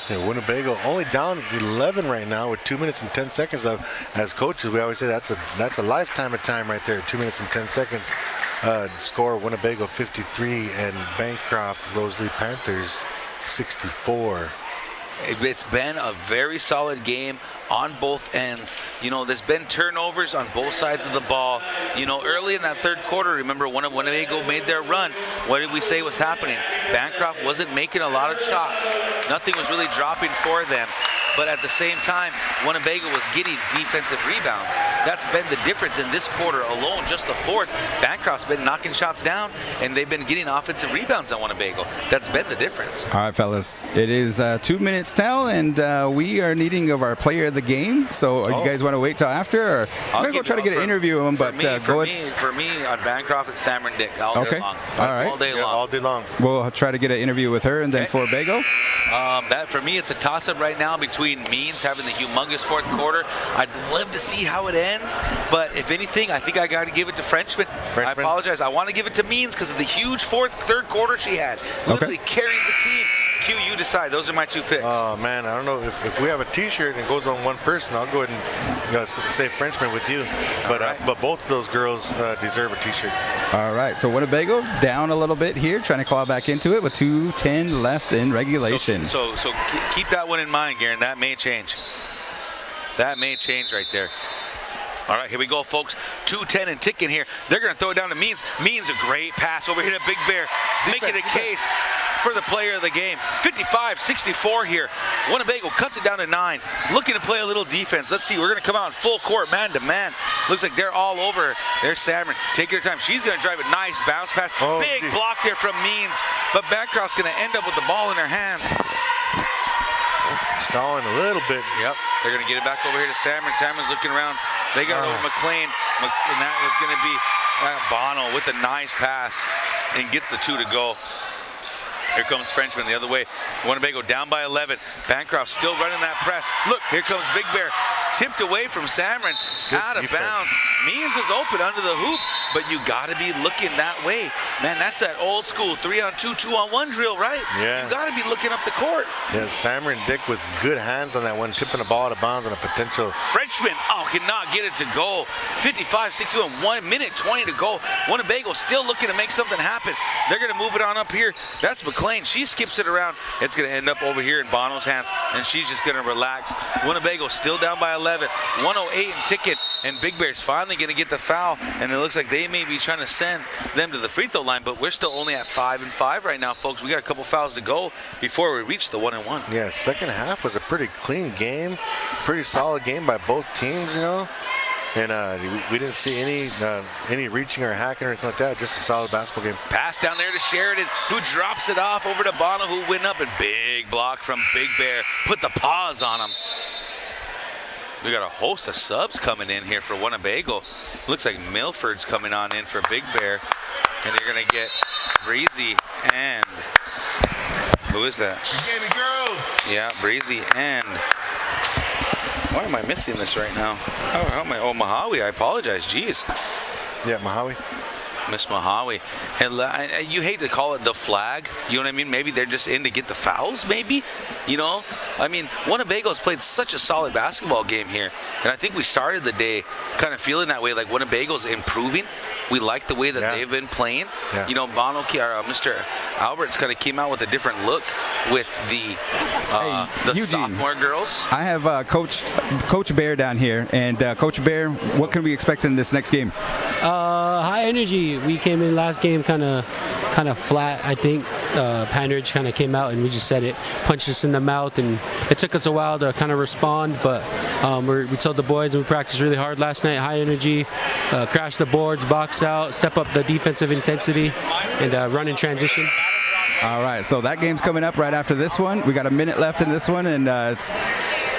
Yeah, Winnebago only down 11 right now with 2 minutes and 10 seconds left. As coaches, we always say that's a lifetime of time right there. 2 minutes and 10 seconds. Score Winnebago 53 and Bancroft-Rosalie Panthers 64. It's been a very solid game on both ends. You know, there's been turnovers on both sides of the ball. You know, early in that third quarter, remember when Winnebago made their run, what did we say was happening? Bancroft wasn't making a lot of shots. Nothing was really dropping for them. But at the same time, Winnebago was getting defensive rebounds. That's been the difference in this quarter alone, just the fourth. Bancroft's been knocking shots down, and they've been getting offensive rebounds on Winnebago. That's been the difference. All right, fellas. It is 2 minutes till, and we are needing of our player of the game. So you guys want to wait till after? Or I'm going to go try to get an interview of him, but go ahead. For me, on Bancroft, it's Samrin Dick all day long. All right. All day long. All day long. We'll try to get an interview with her, and then for Bago? For me, it's a toss-up right now between Means having the humongous fourth quarter. I'd love to see how it ends, but if anything, I think I got to give it to Frenchman. I apologize. I want to give it to Means because of the huge third quarter she had. Literally carried the team. Q, you decide. Those are my 2 picks. Oh, man, I don't know. If we have a T-shirt and it goes on one person, I'll go ahead and say Frenchman with you. But both of those girls deserve a T-shirt. All right, so Winnebago down a little bit here, trying to claw back into it with 2:10 left in regulation. So keep that one in mind, Garen. That may change. That may change right there. All right, here we go, folks. 2:10 and ticking here. They're going to throw it down to Means. Means a great pass over here to Big Bear. Making a case for the player of the game. 55-64 here. Winnebago cuts it down to 9. Looking to play a little defense. Let's see. We're going to come out in full court, man to man. Looks like they're all over. There's Samrin. Take your time. She's going to drive a nice bounce pass. Big block there from Means. But Bancroft's going to end up with the ball in their hands. Stalling a little bit. Yep. They're going to get it back over here to Samrin. Samrin's looking around. They got it over McLean. And that is going to be Bono with a nice pass and gets the 2 to go. Here comes Frenchman the other way. Winnebago down by 11. Bancroft still running that press. Look, here comes Big Bear. Tipped away from Samrin. Out of bounds. Means was open under the hoop, but you got to be looking that way. Man, that's that old school 3-on-2, 2-on-1 drill, right? Yeah. You got to be looking up the court. Yeah, Samrin Dick with good hands on that one, tipping the ball out of bounds on a potential. Frenchman, cannot get it to go. 55-61, 1 minute 20 to go. Winnebago still looking to make something happen. They're going to move it on up here. That's McLean. She skips it around. It's going to end up over here in Bono's hands, and she's just going to relax. Winnebago still down by 11. 108 and ticking, and Big Bear's finally going to get the foul, and it looks like they may be trying to send them to the free throw line, but we're still only at 5-5 right now, folks. We got a couple fouls to go before we reach the 1-1. Yeah, second half was a pretty clean game, pretty solid game by both teams, you know. And we didn't see any reaching or hacking or anything like that. Just a solid basketball game. Pass down there to Sheridan, who drops it off over to Bono, who went up, and big block from Big Bear. Put the paws on him. We got a host of subs coming in here for Winnebago. Looks like Milford's coming on in for Big Bear. And they're going to get Breezy and... Who is that? Yeah, Breezy and... Why am I missing this right now? How am I? Oh, Mahawi. I apologize. Jeez. Yeah, Mahawi. Miss Mahawi. And you hate to call it the flag. You know what I mean? Maybe they're just in to get the fouls, maybe? You know? I mean, Winnebago's played such a solid basketball game here. And I think we started the day kind of feeling that way, like Winnebago's improving. We like the way that they've been playing. Yeah. You know, Mr. Alberts kind of came out with a different look with the Eugene, sophomore girls. I have Coach Bear down here, and Coach Bear, what can we expect in this next game? High energy. We came in last game kind of flat. I think Panridge kind of came out and we just said it, punched us in the mouth, and it took us a while to kind of respond. But we told the boys, and we practiced really hard last night. High energy, crash the boards, box out, step up the defensive intensity, and run in transition. All right, so that game's coming up right after this one. We got a minute left in this one, and it's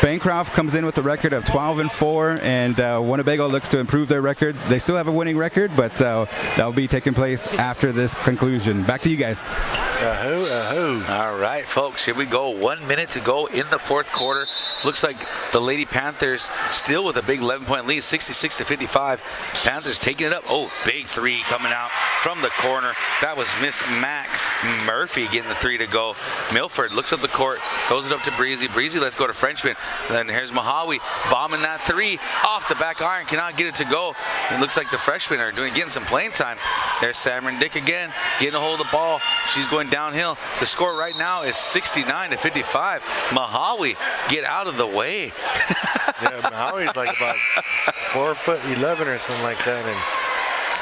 Bancroft comes in with a record of 12-4, and Winnebago looks to improve their record. They still have a winning record, but that'll be taking place after this conclusion. Back to you guys. All right, folks, here we go. 1 minute to go in the fourth quarter. Looks like the Lady Panthers still with a big 11-point lead, 66-55. Panthers taking it up. Oh, big three coming out from the corner. That was Miss Mac Murphy getting the three to go. Milford looks up the court, goes it up to Breezy. Breezy, let's go to Frenchman. Then here's Mahawi bombing that three off the back iron, cannot get it to go. It looks like the freshmen are getting some playing time. There's Cameron Dick again, getting a hold of the ball. She's going downhill. The score right now is 69-55. Mahawi, get out of the way. Yeah, Mahawi's like about 4'11" or something like that, and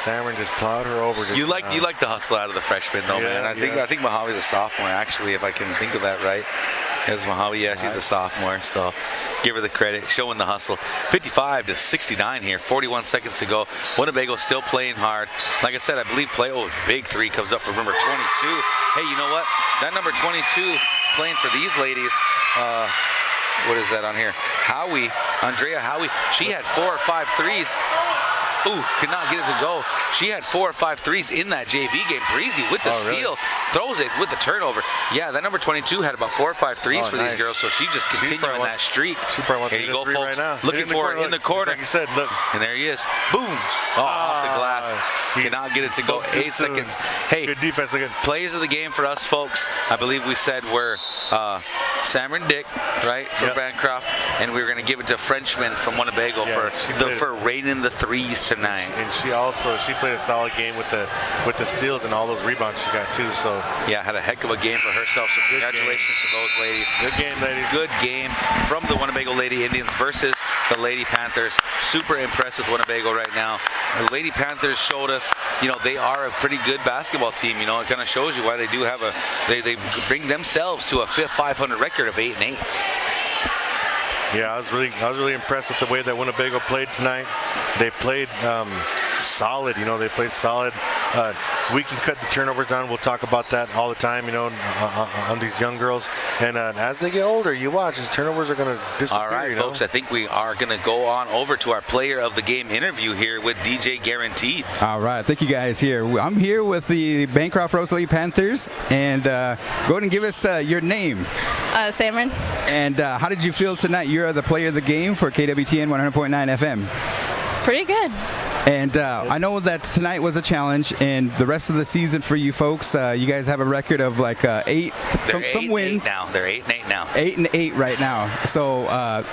Cameron just plowed her over. You like the hustle out of the freshman, though, man. I think Mahawi's a sophomore, actually, if I can think of that right. As Mahawi, yeah, she's a sophomore, so give her the credit, showing the hustle. 55-69 here, 41 seconds to go. Winnebago still playing hard. Like I said, I believe big three comes up from number 22. Hey, you know what? That number 22 playing for these ladies, what is that on here? Andrea Howie, she had 4 or 5 threes. Ooh, could not get it to go. She had 4 or 5 threes in that JV game. Breezy with the steal, throws it with the turnover. Yeah, that number 22 had about 4 or 5 threes for these girls, so she just continuing that streak. She probably wants Here you go, three folks. Right now. Looking for it in the corner. Like you said, look. And there he is. Boom. Off the glass. Cannot get it to go. 8 seconds. Hey, good defense again. Plays of the game for us, folks. I believe we said were Cameron Dick, right, for Bancroft, and we were going to give it to Frenchman from Winnebago for raining the threes tonight. And she played a solid game with the steals and all those rebounds she got too. So yeah, had a heck of a game for herself. So congratulations to those ladies. Good game, ladies. Good game from the Winnebago Lady Indians versus the Lady Panthers. Super impressed with Winnebago right now. The Lady Panthers showed us, they are a pretty good basketball team. It kind of shows you why they do have they bring themselves to a 500 record of 8-8. Yeah, I was really impressed with the way that Winnebago played tonight. They played solid. They played solid. We can cut the turnovers down. We'll talk about that all the time, on these young girls. And as they get older, you watch, these turnovers are going to disappear. All right, folks, I think we are going to go on over to our player of the game interview here with DJ Guaranteed. All right, thank you guys here. I'm here with the Bancroft-Rosalie Panthers, and go ahead and give us your name. Cameron. And how did you feel tonight? You're the player of the game for KWTN 100.9 FM. Pretty good. And I know that tonight was a challenge, and the rest of the season for you folks, you guys have a record of like 8, some wins. Now. They're 8-8 now. 8-8 right now. So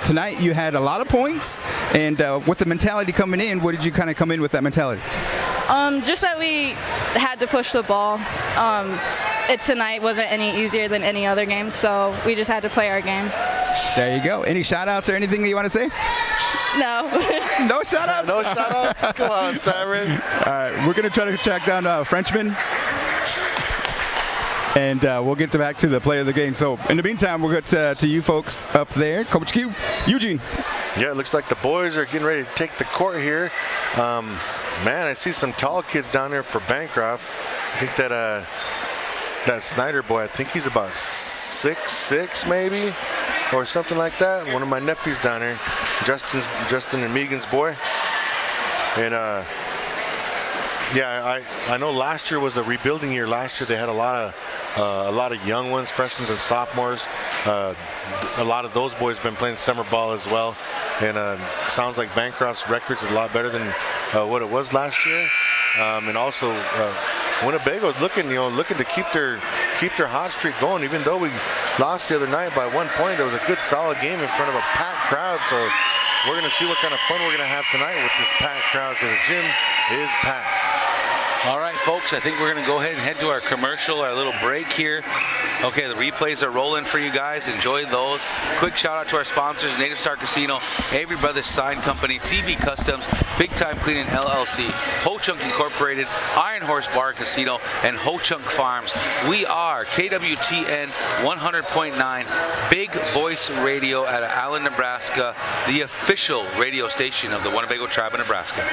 tonight you had a lot of points, and with the mentality coming in, what did you kind of come in with that mentality? Just that we had to push the ball. Tonight wasn't any easier than any other game, so we just had to play our game. There you go. Any shout-outs or anything that you want to say? No. No shout-outs? No shout-outs? Come on, Siren. All right, we're going to try to track down Frenchman, and we'll get back to the player of the game. So in the meantime, we'll get to you folks up there. Coach Q, Eugene. Yeah, it looks like the boys are getting ready to take the court here. Man, I see some tall kids down there for Bancroft. I think that Snyder boy, I think he's about 6'6", maybe, or something like that. One of my nephews down there, Justin and Megan's boy. And yeah, I know last year was a rebuilding year. Last year they had a lot of young ones, freshmen and sophomores. A lot of those boys have been playing summer ball as well. And sounds like Bancroft's records is a lot better than what it was last year. And also Winnebago's looking to keep their hot streak going. Even though we lost the other night by 1 point, it was a good solid game in front of a packed crowd. So we're going to see what kind of fun we're going to have tonight with this packed crowd, because the gym is packed. All right, folks, I think we're going to go ahead and head to our commercial, our little break here. Okay, the replays are rolling for you guys. Enjoy those. Quick shout out to our sponsors, Native Star Casino, Avery Brothers Sign Company, TV Customs, Big Time Cleaning LLC, Ho Chunk Incorporated, Iron Horse Bar Casino, and Ho Chunk Farms. We are KWTN 100.9, Big Voice Radio out of Allen, Nebraska, the official radio station of the Winnebago Tribe of Nebraska.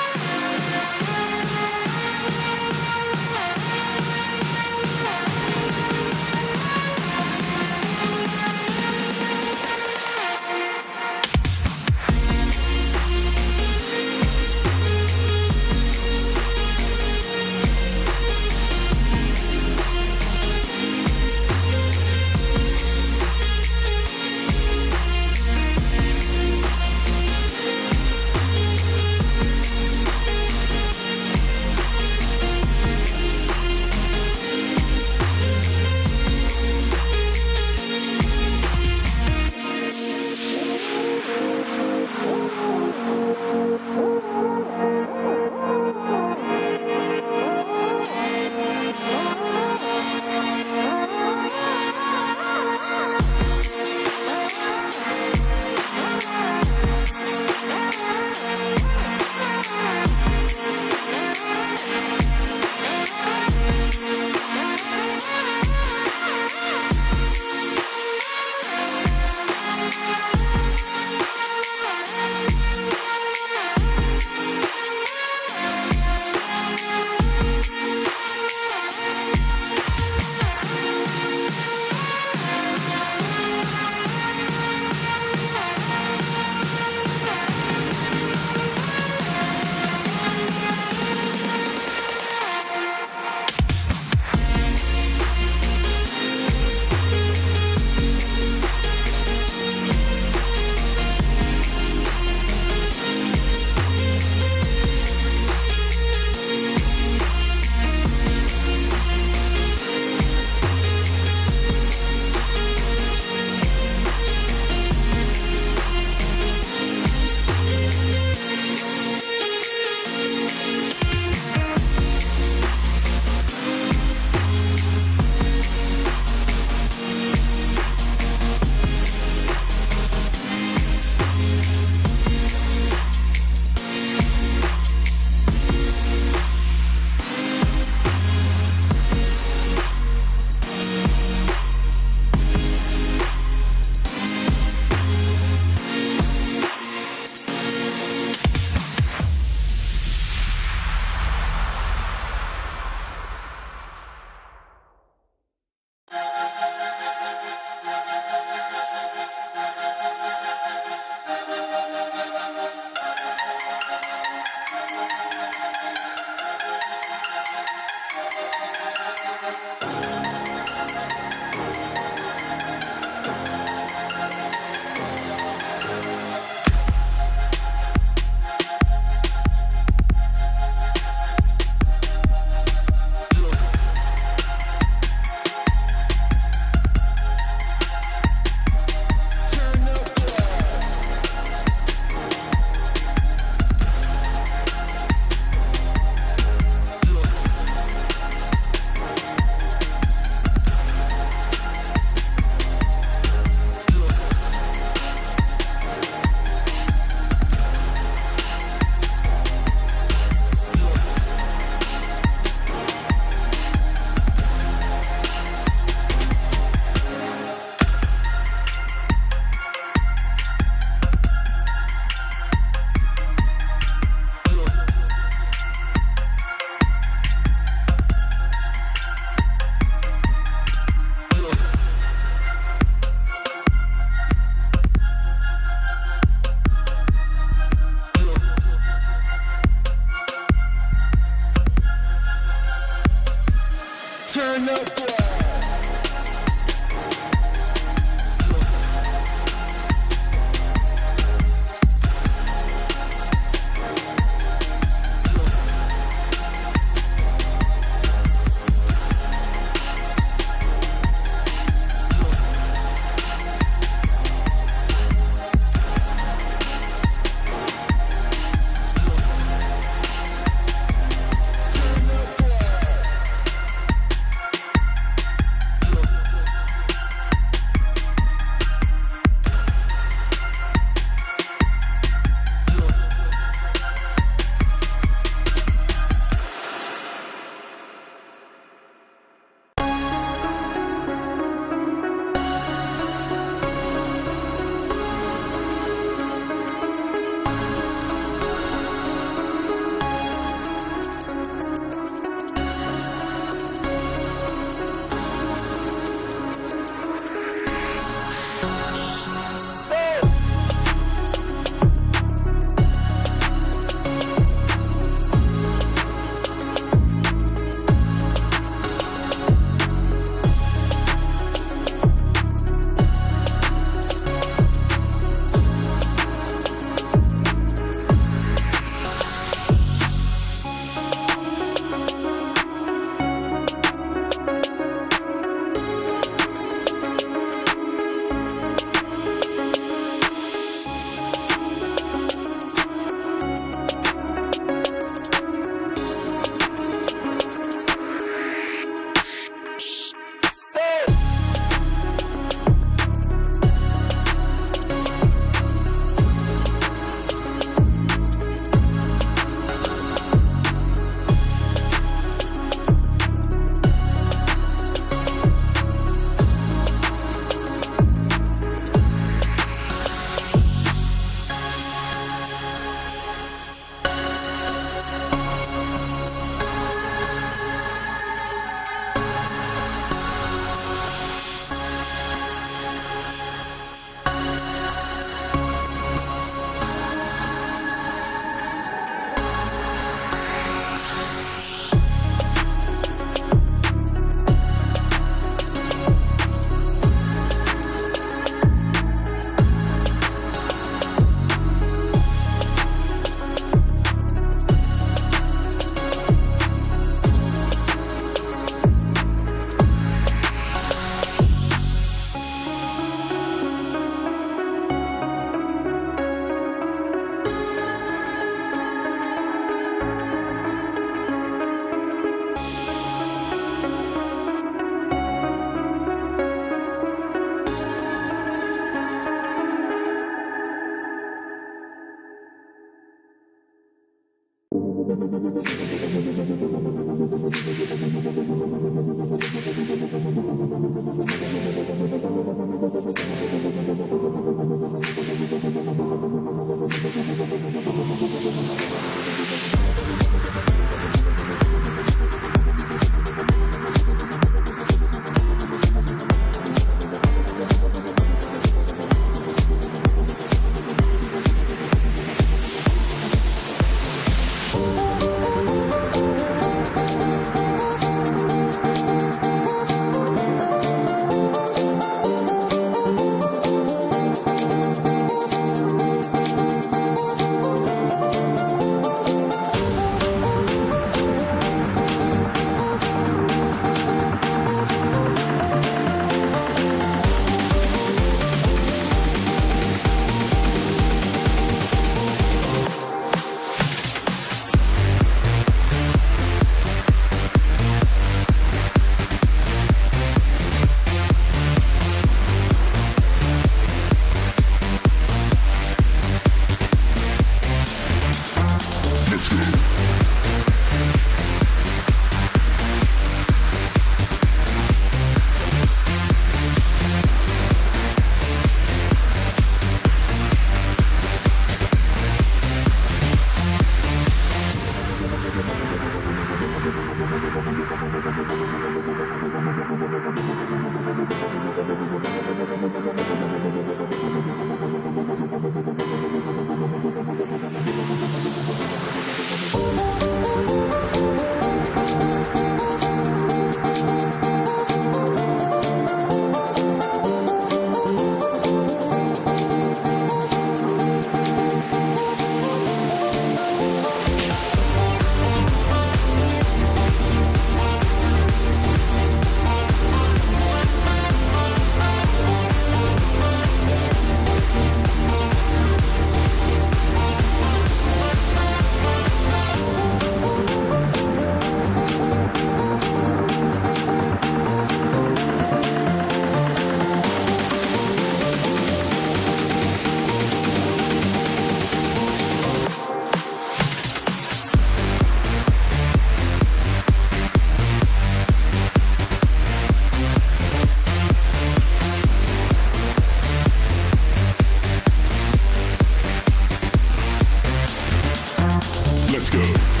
Let's go.